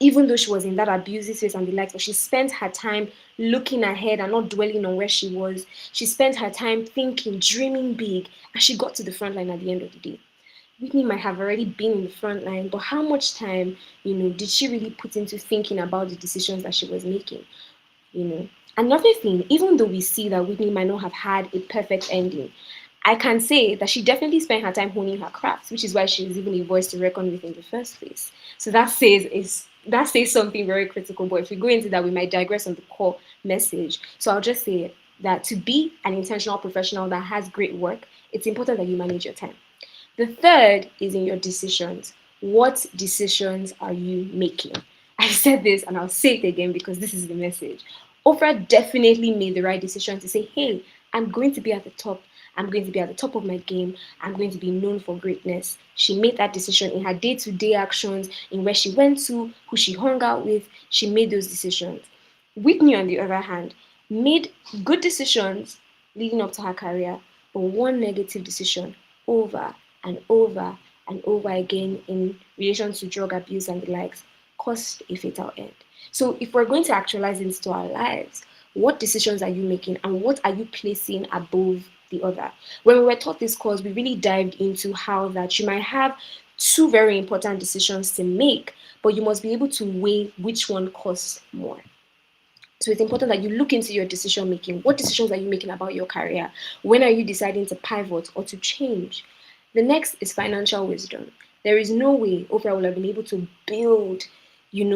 even though she was in that abusive space and the likes, but she spent her time looking ahead and not dwelling on where she was. She spent her time thinking, dreaming big, and she got to the front line at the end of the day. Whitney might have already been in the front line, but how much time, did she really put into thinking about the decisions that she was making? Another thing, even though we see that Whitney might not have had a perfect ending, I can say that she definitely spent her time honing her craft, which is why she was even a voice to reckon with in the first place. So that says something very critical, but if we go into that, we might digress on the core message. So I'll just say that to be an intentional professional that has great work, it's important that you manage your time. The third is in your decisions. What decisions are you making? I said this and I'll say it again because this is the message. Oprah definitely made the right decision to say, hey, I'm going to be at the top. I'm going to be at the top of my game. I'm going to be known for greatness. She made that decision in her day-to-day actions, in where she went to, who she hung out with. She made those decisions. Whitney, on the other hand, made good decisions leading up to her career, but one negative decision over and over again in relation to drug abuse and the likes caused a fatal end. So if we're going to actualize this to our lives, what decisions are you making and what are you placing above the other? When we were taught this course, we really dived into how that you might have two very important decisions to make, but you must be able to weigh which one costs more. So it's important that you look into your decision making. What decisions are you making about your career? When are you deciding to pivot or to change? The next is financial wisdom. There is no way Oprah will have been able to build,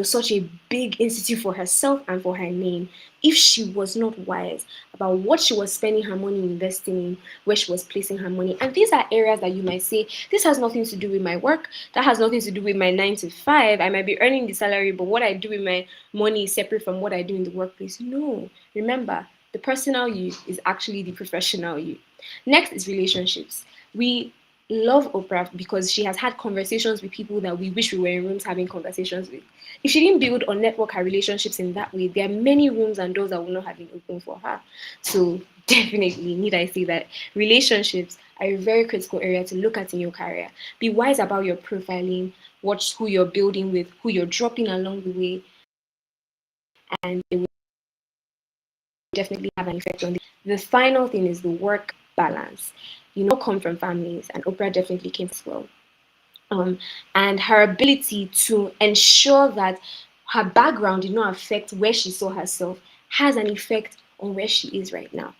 such a big institute for herself and for her name if she was not wise about what she was spending her money investing in, where she was placing her money. And these are areas that you might say, this has nothing to do with my work, that has nothing to do with my 9 to 5. I might be earning the salary, but what I do with my money is separate from what I do in the workplace. No, remember, the personal you is actually the professional you. Next is relationships. We love Oprah because she has had conversations with people that we wish we were in rooms having conversations with. If she didn't build or network her relationships in that way, there are many rooms and doors that will not have been open for her. So definitely, need I say that relationships are a very critical area to look at in your career. Be wise about your profiling, watch who you're building with, who you're dropping along the way, and it will definitely have an effect on the final thing is the work balance. Come from families, and Oprah definitely came as well. And her ability to ensure that her background did not affect where she saw herself has an effect on where she is right now,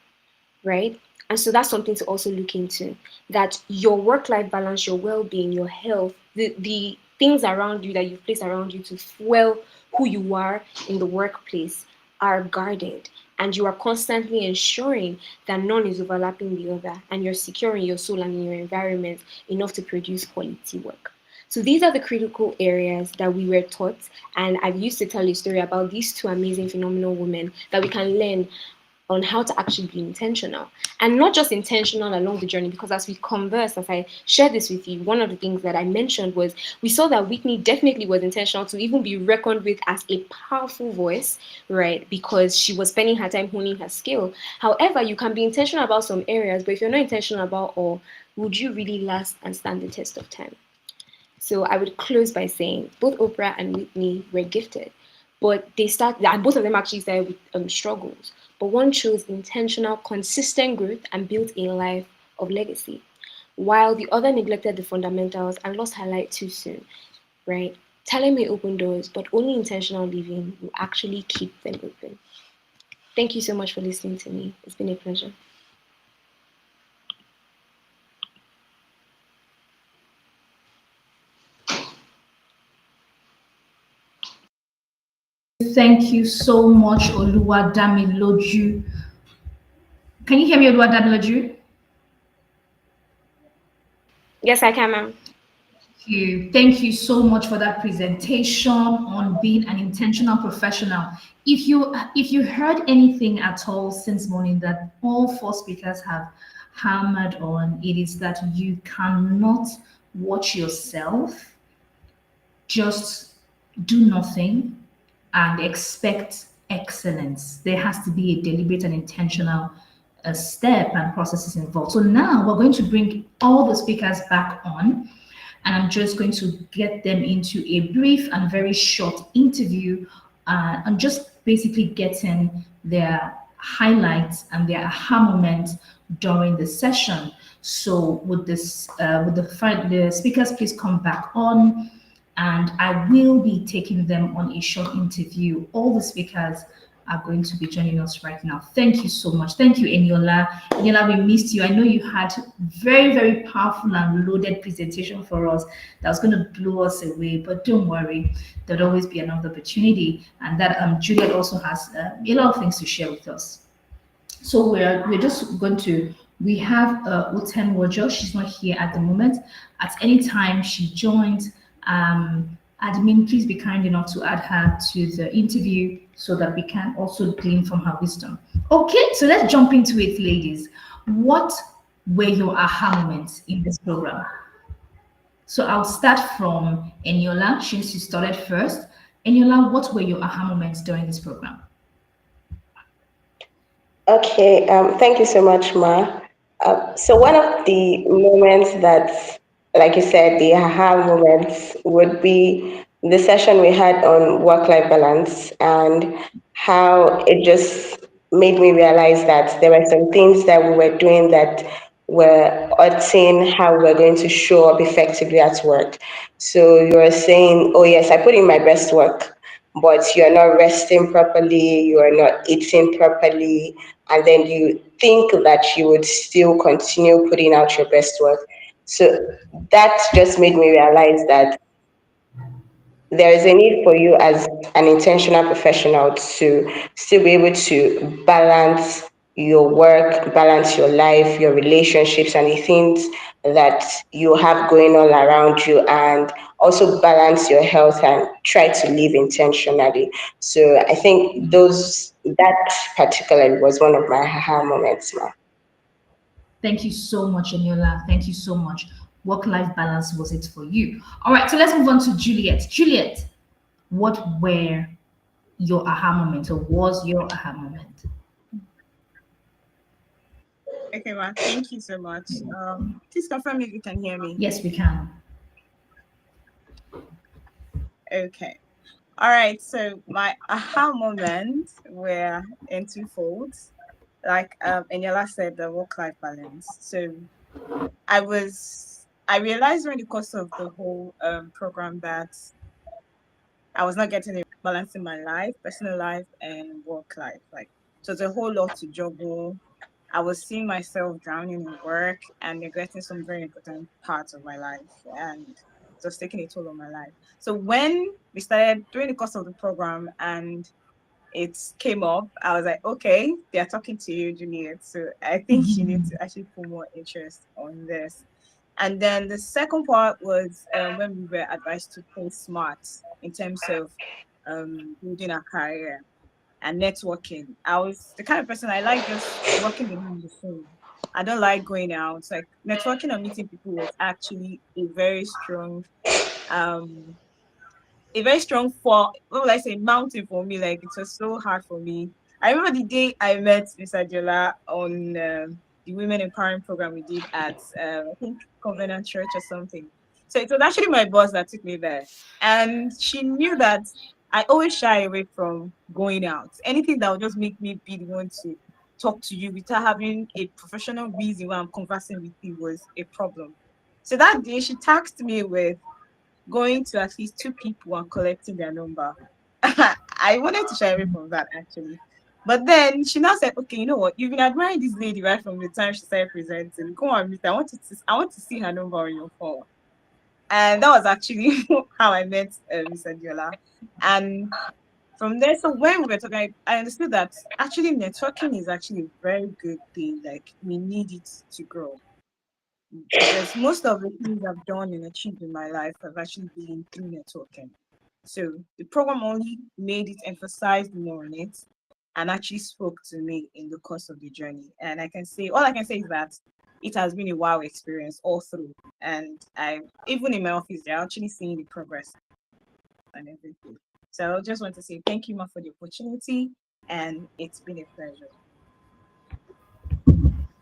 right? And so that's something to also look into, that your work-life balance, your well-being, your health, the things around you that you've placed around you to fuel who you are in the workplace are guarded, and you are constantly ensuring that none is overlapping the other, and you're securing your soul and your environment enough to produce quality work. So these are the critical areas that we were taught, and I've used to tell a story about these two amazing, phenomenal women that we can learn on how to actually be intentional, and not just intentional along the journey, because as we conversed, as I shared this with you, one of the things that I mentioned was we saw that Whitney definitely was intentional to even be reckoned with as a powerful voice, right? Because she was spending her time honing her skill. However, you can be intentional about some areas, but if you're not intentional about all, would you really last and stand the test of time? So I would close by saying both Oprah and Whitney were gifted, but and both of them actually started with struggles. But one chose intentional, consistent growth and built a life of legacy, while the other neglected the fundamentals and lost her light too soon, right? Talent may open doors, but only intentional living will actually keep them open. Thank you so much for listening to me. It's been a pleasure. Thank you so much, Oluwadamiloju. Can you hear me, Oluwadamiloju? Yes, I can, ma'am. Thank you so much for that presentation on being an intentional professional. If you heard anything at all since morning that all four speakers have hammered on, it is that you cannot watch yourself just do nothing and expect excellence. There has to be a deliberate and intentional step and processes involved. So now we're going to bring all the speakers back on, and I'm just going to get them into a brief and very short interview and just basically getting their highlights and their aha moments during the session. So would the speakers please come back on, and I will be taking them on a short interview. All the speakers are going to be joining us right now. Thank you so much. Thank you, Eniola. Eniola, we missed you. I know you had very, very powerful and loaded presentation for us that was going to blow us away, but don't worry, there'll always be another opportunity. And that Juliet also has a lot of things to share with us. So we're just going to, we have Uten Wojo. She's not here at the moment. At any time she joins, admin, please be kind enough to add her to the interview so that we can also glean from her wisdom. Okay, so let's jump into it, ladies. What were your aha moments in this program? So I'll start from Eniola, since you started first. Eniola, what were your aha moments during this program? Okay, thank you so much, Ma. So one of the moments that like you said, the aha moments would be the session we had on work-life balance and how it just made me realize that there were some things that we were doing that were hurting how we were going to show up effectively at work. So you were saying, oh yes, I put in my best work, but you're not resting properly, you are not eating properly, and then you think that you would still continue putting out your best work. So that just made me realize that there is a need for you as an intentional professional to still be able to balance your work, balance your life, your relationships, and the things that you have going on around you, and also balance your health and try to live intentionally. So I think that particularly was one of my aha moments, ma. Thank you so much, Eniola. Thank you so much. Work-life balance was it for you? All right, so let's move on to Juliet. Juliet, what were your aha moment, or was your aha moment? Okay, ma. Thank you so much. Please confirm if you can hear me. Yes, we can. Okay. All right. So my aha moments were in two folds. Like Eniola said, the work-life balance. So I realized during the course of the whole program that I was not getting a balance in my life, personal life and work life. Like, so it's a whole lot to juggle. I was seeing myself drowning in work and neglecting some very important parts of my life, and just taking a toll on my life. So when we started during the course of the program and it came up, I was like, okay, they're talking to you, Juliet. So I think you need to actually put more interest on this. And then the second part was when we were advised to play smart in terms of building a career and networking. I was the kind of person I like just working behind the phone. I don't like going out. Like networking or meeting people was actually um a very strong for what will I say mountain for me. Like it was so hard for me. I remember the day I met Miss Adiola on the Women Empowering program we did at I think Covenant Church or something. So it was actually my boss that took me there, and she knew that I always shy away from going out. Anything that would just make me be the one to talk to you without having a professional reason why I'm conversing with you was a problem. So that day she tasked me with going to at least two people and collecting their number. I wanted to shy away from that actually. But then she now said, okay, you know what? You've been admiring this lady right from the time she started presenting. Come on, Mister. I want to see her number on your phone. And that was actually how I met Miss Adiola. And from there, so when we were talking, I understood that actually networking is actually a very good thing. Like we need it to grow because most of the things I've done and achieved in my life have actually been through networking. So the program only made it emphasize more on it and actually spoke to me in the course of the journey. And all I can say is that it has been a wow experience all through. And I, even in my office, they're actually seeing the progress and everything. So I just want to say thank you, Ma, for the opportunity. And it's been a pleasure.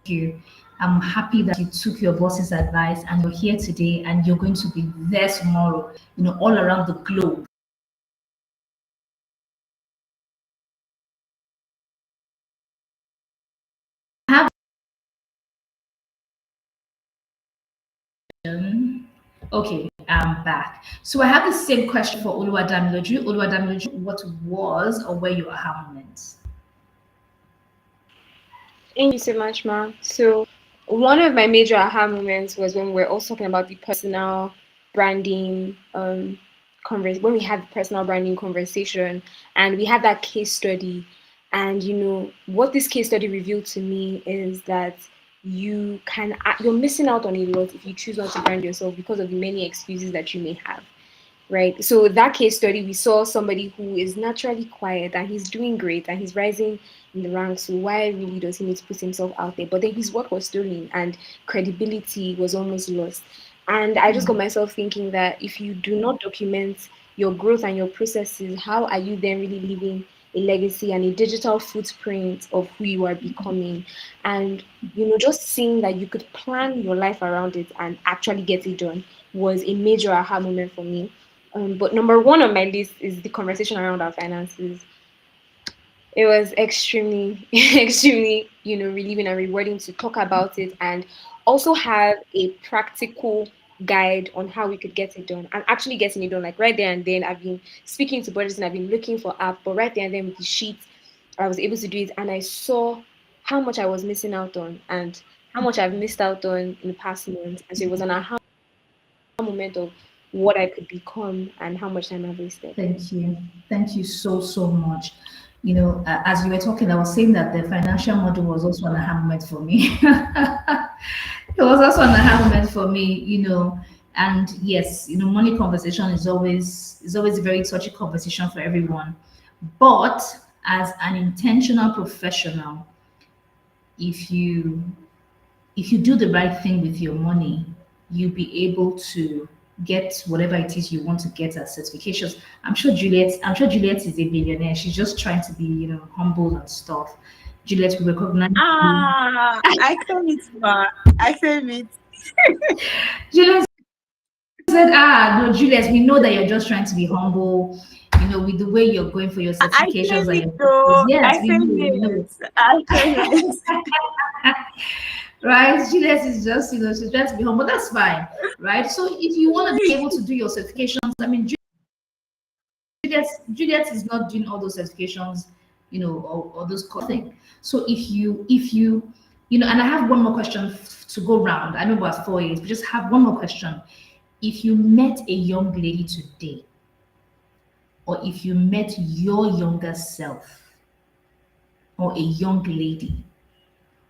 You. I'm happy that you took your boss's advice and you're here today and you're going to be there tomorrow, all around the globe. I have Okay, I'm back. So I have the same question for Oluwadamiloju. Oluwadamiloju, what was or were your aha moments? Thank you so much, Ma. So one of my major aha moments was when we're also talking about the personal branding when we had the personal branding conversation and we had that case study. And what this case study revealed to me is that you're missing out on a lot if you choose not to brand yourself because of the many excuses that you may have. Right. So that case study, we saw somebody who is naturally quiet and he's doing great and he's rising in the ranks. So why really does he need to put himself out there? But then his work was stolen and credibility was almost lost. And I just got myself thinking that if you do not document your growth and your processes, how are you then really living a legacy and a digital footprint of who you are becoming. And, just seeing that you could plan your life around it and actually get it done was a major aha moment for me. But number one on my list is the conversation around our finances. It was extremely, extremely, relieving and rewarding to talk about it and also have a practical guide on how we could get it done and actually getting it done. Like right there and then, I've been speaking to budgets and I've been looking for app, but right there and then with the sheet, I was able to do it and I saw how much I was missing out on and how much I've missed out on in the past months. And so it was an aha moment of what I could become and how much time I've wasted. Thank you. Thank you so, so much. As you were talking, I was saying that the financial model was also an aha moment for me. It was also an aha moment for me, and yes, money conversation is always a very touchy conversation for everyone. But as an intentional professional, if you do the right thing with your money, you'll be able to get whatever it is you want to get as certifications. I'm sure Juliet is a billionaire. She's just trying to be, humble and stuff. Juliet will recognize you. I said it, ma. I said it. Juliet said, no, Juliet, we know that you're just trying to be humble, with the way you're going for your I certifications said and it, your though. yes, I we said know, we know. it. I said it. Right? Juliet is just, she's trying to be humble. That's fine, right? So if you want to be able to do your certifications, I mean, Juliet is not doing all those certifications, or those things. So if you, and I have one more question to go round. I know about 4 years, but just have one more question. If you met a young lady today, or if you met your younger self, or a young lady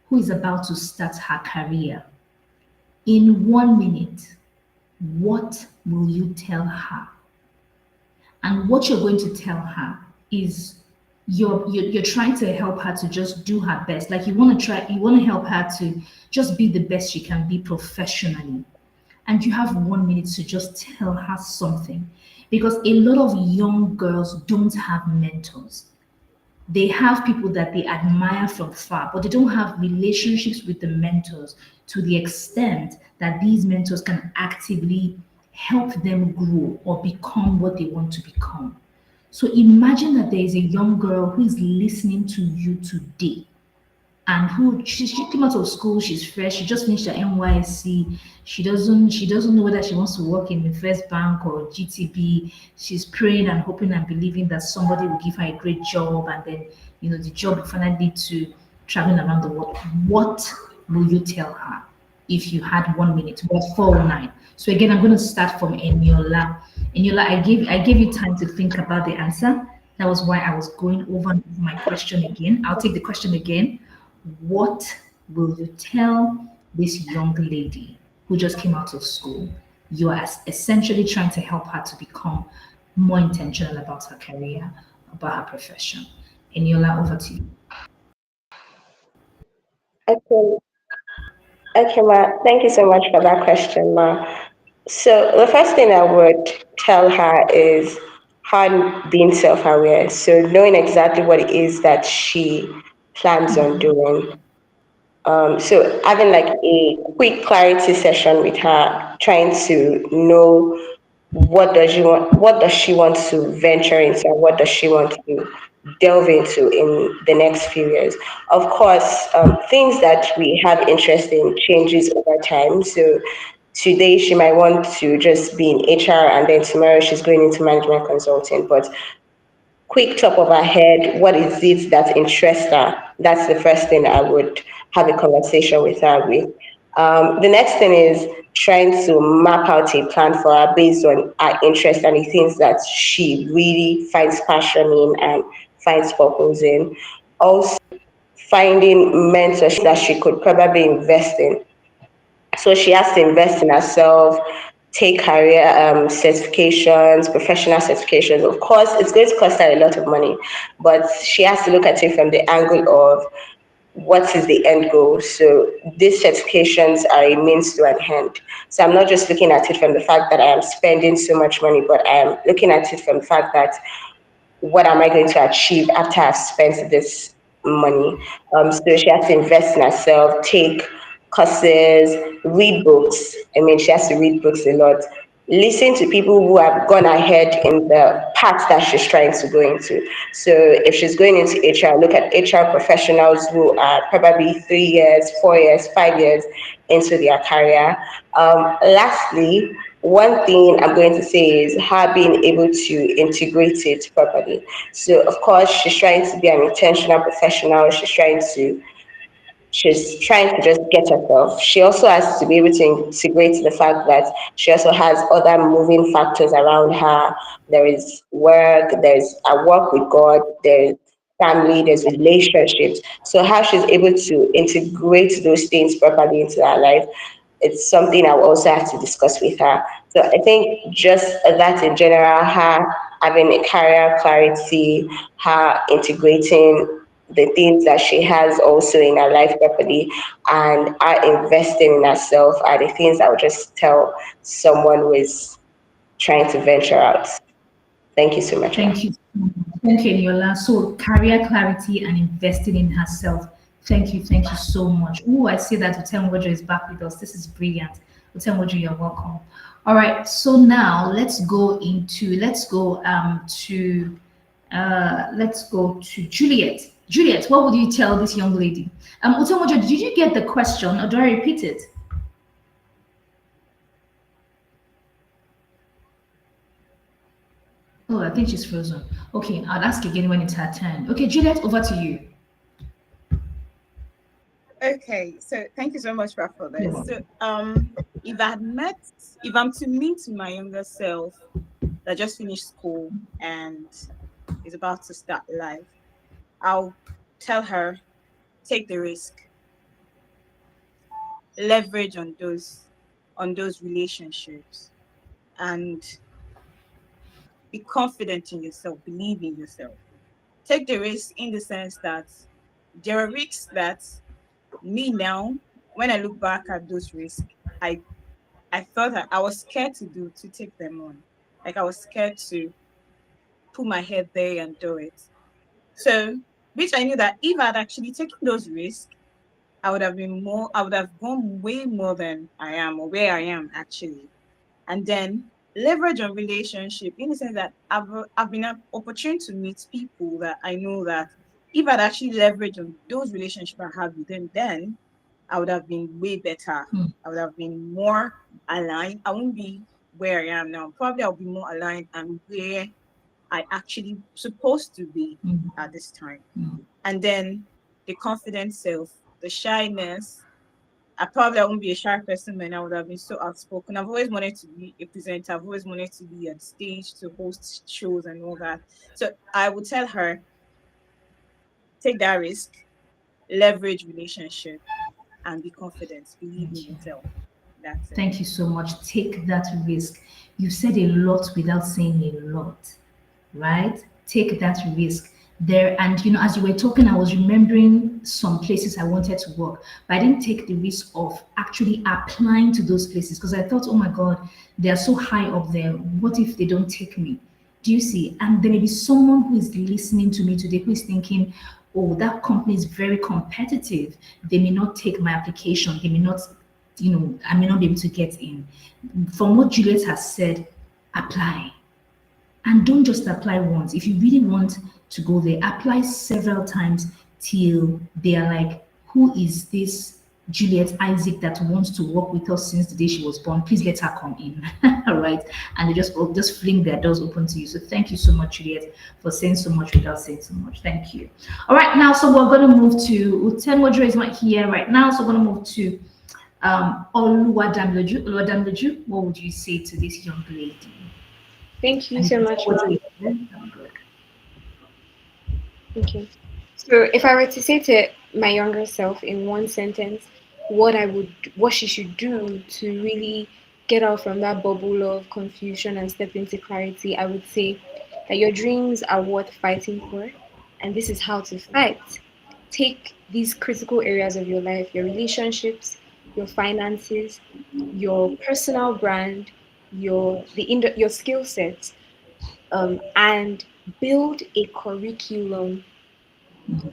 who is about to start her career, in 1 minute, what will you tell her? And what you're going to tell her is you're trying to help her to just do her best. Like you want to help her to just be the best she can be professionally. And you have 1 minute to just tell her something. Because a lot of young girls don't have mentors. They have people that they admire from far, but they don't have relationships with the mentors to the extent that these mentors can actively help them grow or become what they want to become. So imagine that there is a young girl who is listening to you today and who she came out of school, she's fresh, she just finished her NYSC. She doesn't know whether she wants to work in the First Bank or GTB. She's praying and hoping and believing that somebody will give her a great job and then the job will finally lead to traveling around the world. What will you tell her if you had 1 minute? What 409? So again, I'm going to start from Eniola. Eniola, I gave you time to think about the answer. That was why I was going over my question again. I'll take the question again. What will you tell this young lady who just came out of school? You are essentially trying to help her to become more intentional about her career, about her profession. Eniola, over to you. Okay, okay, Ma. Thank you so much for that question, Ma. So the first thing I would tell her is her being self-aware. So knowing exactly what it is that she plans on doing. So having like a quick clarity session with her, trying to know what does she want to venture into, and what does she want to delve into in the next few years. Of course, things that we have interest in changes over time. So today she might want to just be in HR, and then tomorrow she's going into management consulting. But quick top of her head, what is it that interests her? That's the first thing I would have a conversation with her with. The next thing is trying to map out a plan for her based on her interest and the things that she really finds passion in and finds purpose in. Also, finding mentors that she could probably invest in. So she has to invest in herself, take career certifications, professional certifications. Of course, it's going to cost her a lot of money, but she has to look at it from the angle of what is the end goal. So these certifications are a means to an end. So I'm not just looking at it from the fact that I am spending so much money, but I am looking at it from the fact that what am I going to achieve after I've spent this money? So she has to invest in herself, take courses, read books. I mean, she has to read books a lot. Listen to people who have gone ahead in the path that she's trying to go into. So if she's going into HR, look at HR professionals who are probably 3 years, 4 years, 5 years into their career. Lastly, one thing I'm going to say is her being able to integrate it properly. So, of course, she's trying to be an intentional professional. She's trying to just get herself. She also has to be able to integrate the fact that she also has other moving factors around her. There is work, there's a work with God, there's family, there's relationships. So how she's able to integrate those things properly into her life, it's something I will also have to discuss with her. So I think just that in general, her having a career clarity, her integrating the things that she has also in her life properly, and her investing in herself are the things I would just tell someone who is trying to venture out. Thank you so much, ma'am. Thank you. Thank you, Eniola. So career clarity and investing in herself. Thank you so much. Oh, I see that Utemwojo is back with us. This is brilliant. Utemwojo, you're welcome. All right, so now let's go to Juliet. Juliet, what would you tell this young lady? Utemwojo, did you get the question or do I repeat it? Oh, I think she's frozen. Okay, I'll ask again when it's her turn. Okay, Juliet, over to you. Okay, so thank you so much, Raf, for You're this. So, welcome. if I'm to meet my younger self that just finished school and is about to start life, I'll tell her, take the risk, leverage on those relationships, and be confident in yourself, believe in yourself. Take the risk in the sense that there are risks that me now, when I look back at those risks, I I thought that I was scared to take them on. Like I was scared to put my head there and do it. So which I knew that if I'd actually taken those risks, I would have gone way more than I am or where I am actually. And then leverage on relationship in the sense that I've been opportune to meet people that I know that if I'd actually leveraged on those relationships I had with them, then I would have been way better. Hmm, I would have been more aligned. I won't be where I am now. Probably I'll be more aligned and where I actually supposed to be hmm, at this time. hmm. And then the confident self, the shyness, I won't be a shy person, man. I would have been so outspoken. I've always wanted to be a presenter. I've always wanted to be on stage to host shows and all that. So I would tell her, take that risk, leverage relationship, and be confident. Believe in Thank you. yourself. That's it. Thank you so much. Take that risk. You said a lot without saying a lot, right? Take that risk there. And as you were talking, I was remembering some places I wanted to work, but I didn't take the risk of actually applying to those places because I thought, oh my God, they are so high up there. What if they don't take me? Do you see? And there may be someone who is listening to me today who is thinking, oh, that company is very competitive. They may not take my application. They may not, I may not be able to get in. From what Juliet has said, apply. And don't just apply once. If you really want to go there, apply several times till they are like, who is this Juliet Isaac that wants to work with us since the day she was born? Please let her come in. All right. And they just fling their doors open to you. So thank you so much, Juliet, for saying so much without saying so much. Thank you. All right, now so we're gonna move to Utenwojo is not here right now, so we're gonna move to Oluwadamilaju. Oluwadamilaju, what would you say to this young lady? Thank you And so much, what ma'am. is good. Thank you. So if I were to say to my younger self in one sentence what she should do to really get out from that bubble of confusion and step into clarity, I would say that your dreams are worth fighting for, and this is how to fight. Take these critical areas of your life, your relationships, your finances, your personal brand, your skill sets, and build a curriculum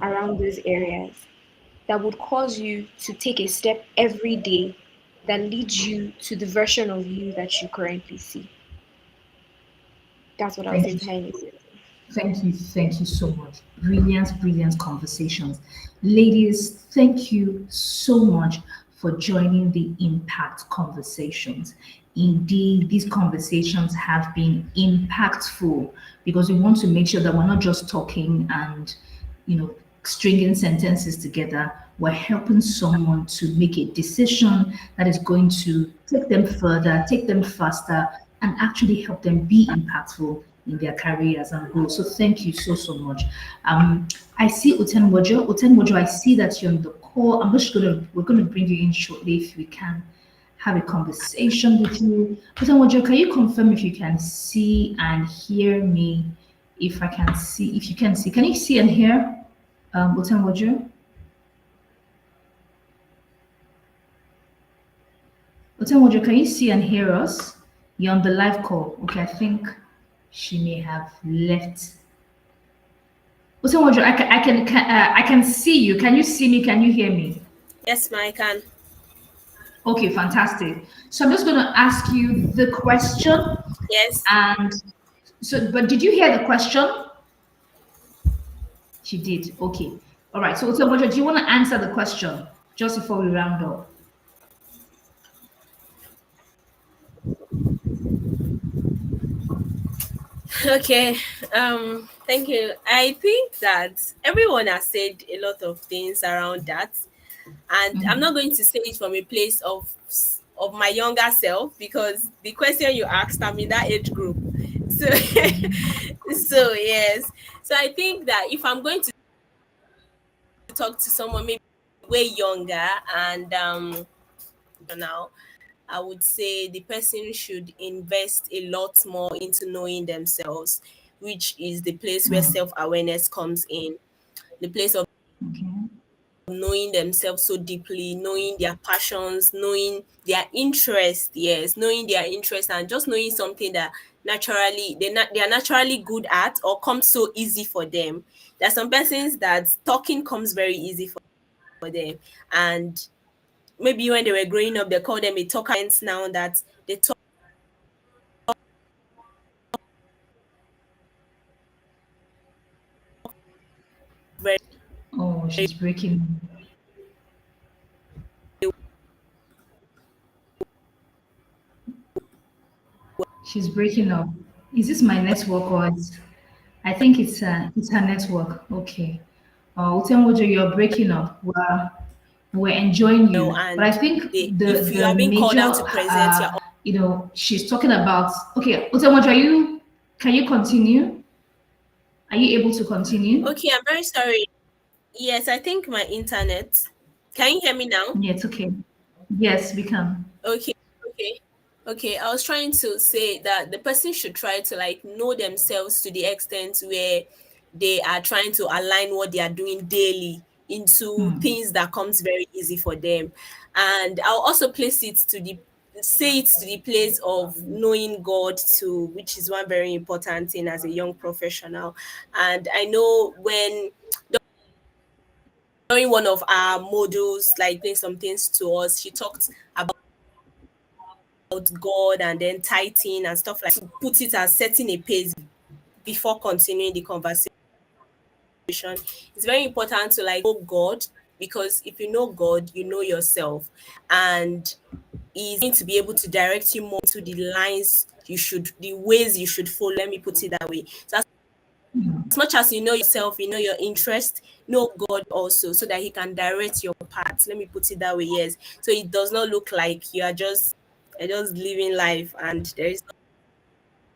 around those areas that would cause you to take a step every day that leads you to the version of you that you currently see. That's what I would Thank say you. to my initiative. Thank you so much. Brilliant, brilliant conversations. Ladies, thank you so much for joining the Impact Conversations. Indeed, these conversations have been impactful because we want to make sure that we're not just talking and, stringing sentences together. We're helping someone to make a decision that is going to take them further, take them faster, and actually help them be impactful in their careers and goals. So thank you so, so much. I see Utenwojo. Utenwojo, I see that you're on the call. We're gonna bring you in shortly if we can have a conversation with you. Utenwojo, can you confirm if you can see and hear me? If I can see, if you can see, can you see and hear Utenwojo? Utenwojo, can you see and hear us? You're on the live call. Okay, I think she may have left. Utenwojo, I can see you. Can you see me? Can you hear me? Yes, ma, I can. Okay, fantastic. So I'm just going to ask you the question. Yes. And so, but did you hear the question? She did. Okay. All right. So, Utenwojo, do you want to answer the question just before we round up? Okay. Thank you. I think that everyone has said a lot of things around that, and I'm not going to say it from a place of my younger self, because the question you asked, I'm in that age group. So so yes. So I think that if I'm going to talk to someone maybe way younger and now, I would say the person should invest a lot more into knowing themselves, which is the place where self awareness comes in. The place of Okay. knowing themselves so deeply, knowing their passions, knowing their interest, yes, knowing their interest, and just knowing something that naturally they are naturally good at or comes so easy for them. There are some persons that talking comes very easy for them, and maybe when they were growing up, they call them a talker. Now that they talk very, Oh, she's breaking. She's breaking up. Is this my network or I think it's her network. Okay. Utemwojo, you're breaking up. We're enjoying well, you, but I and think if you the are being called major out to present your she's talking about. Okay, Utemwojo, can you continue? Are you able to continue? okay, I'm very sorry. Yes, I think my internet. Can you hear me now? Yeah, it's okay. Yes, we can. Okay, okay, okay. I was trying to say that the person should try to like know themselves to the extent where they are trying to align what they are doing daily into things that comes very easy for them. And I'll also place it to the say it to the place of knowing God too, which is one very important thing as a young professional. And I know when during one of our modules, like doing some things to us, she talked about God and then tithing and stuff like to put it as setting a pace before continuing the conversation. It's very important to like know God, because if you know God, you know yourself, and He's going to be able to direct you more to the lines you should, the ways you should follow. Let me put it that way. So as much as you know yourself, you know your interest, know God also, so that He can direct your path. Let me put it that way. Yes. So it does not look like you're just living life and there is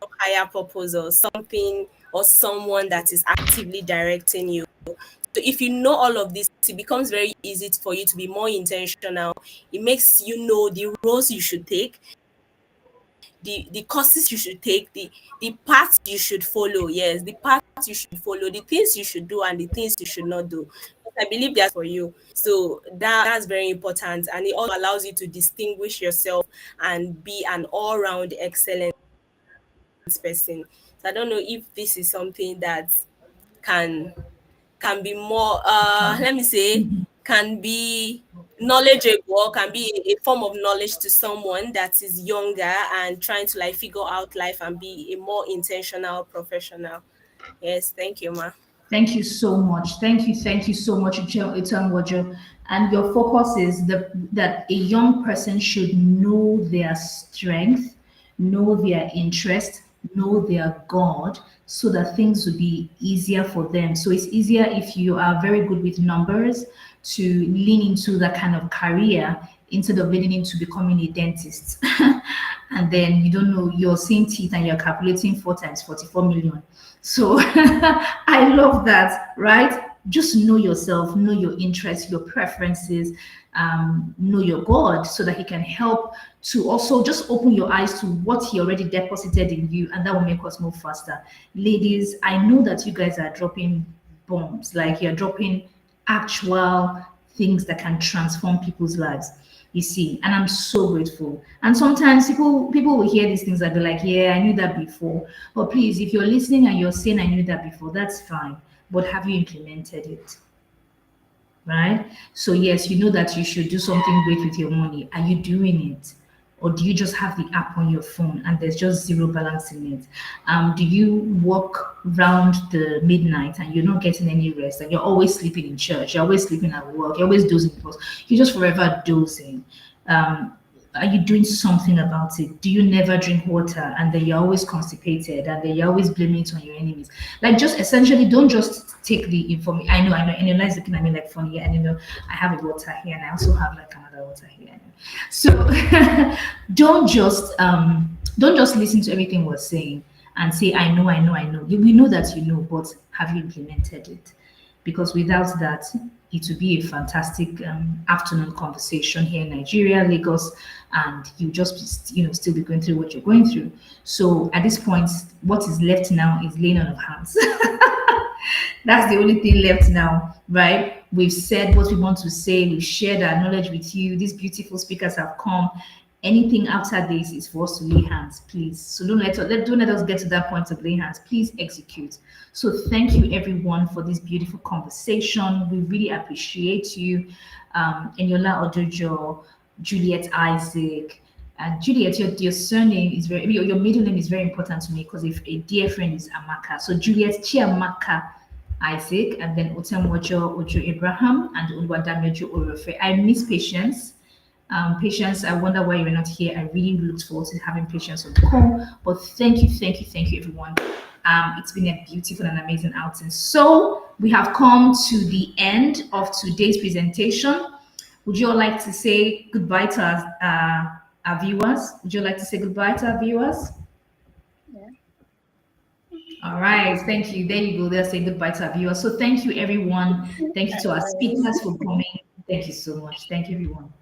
no higher purpose or something or someone that is actively directing you. So if you know all of this, it becomes very easy for you to be more intentional. It makes you know the roles you should take, the courses you should take, the path you should follow. Yes, the path you should follow, the things you should do and the things you should not do. I believe that's for you. So that's very important, and it also allows you to distinguish yourself and be an all-round excellent person. So I don't know if this is something that can be more let me say can be knowledgeable, or can be a form of knowledge to someone that is younger and trying to like figure out life and be a more intentional professional. Yes, thank you, ma. Thank you so much. Thank you so much, Wojo. And your focus is that a young person should know their strength, know their interest, know their God, so that things will be easier for them. So it's easier if you are very good with numbers to lean into that kind of career instead of leaning into becoming a dentist. And then you don't know, you're seeing teeth and you're calculating 4 times 44 million. So I love that, right? Just know yourself, know your interests, your preferences, know your God, so that He can help to also just open your eyes to what He already deposited in you, and that will make us move faster. Ladies, I know that you guys are dropping bombs, like you're dropping actual things that can transform people's lives. You see, and I'm so grateful. And sometimes people will hear these things and be like, yeah, I knew that before. But please, if you're listening and you're saying I knew that before, that's fine. But have you implemented it? Right? So yes, you know that you should do something great with your money. Are you doing it? Or do you just have the app on your phone and there's just zero balance in it? Do you walk round the midnight and you're not getting any rest, and you're always sleeping in church, you're always sleeping at work, you're always dozing because you're just forever dozing? Are you doing something about it? Do you never drink water and then you're always constipated and then you're always blaming it on your enemies? Like, just essentially don't just take the information. I know, and you're not looking at me like funny, and I have a water here and I also have like another water here. So don't just listen to everything we're saying and say, I know. We know that you know, but have you implemented it? Because without that, it would be a fantastic afternoon conversation here in Nigeria, Lagos, and you just still be going through what you're going through. So at this point, what is left now is laying on of hands. That's the only thing left now, right? We've said what we want to say. We've shared our knowledge with you. These beautiful speakers have come. Anything after this is for us to lay hands, please. So don't let us get to that point of laying hands. Please execute. So thank you everyone for this beautiful conversation. We really appreciate you. Eniola Odojo, Juliet Isaac. Juliet, your surname is your middle name is very important to me, because if a dear friend is Amaka. So Juliet Chiamaka Isaac, and then Otemojo Ojo Abraham, and Oluwadamejo Orofe. I miss Patience. Patience, I wonder why you're not here. I really look forward to having Patience on the call. But thank you, everyone. It's been a beautiful and amazing outing. So we have come to the end of today's presentation. Would you all like to say goodbye to our viewers? Would you like to say goodbye to our viewers? Yeah. All right, thank you. There you go. They'll say goodbye to our viewers. So thank you, everyone. Thank you to our speakers for coming. Thank you so much. Thank you, everyone.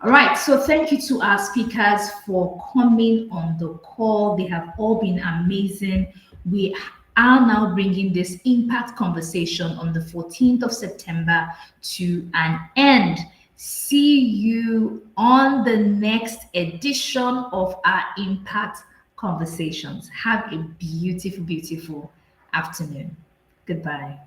All right, so thank you to our speakers for coming on the call. They have all been amazing. We are now bringing this impact conversation on the 14th of September to an end. See you on the next edition of our impact conversations. Have a beautiful, beautiful afternoon. Goodbye.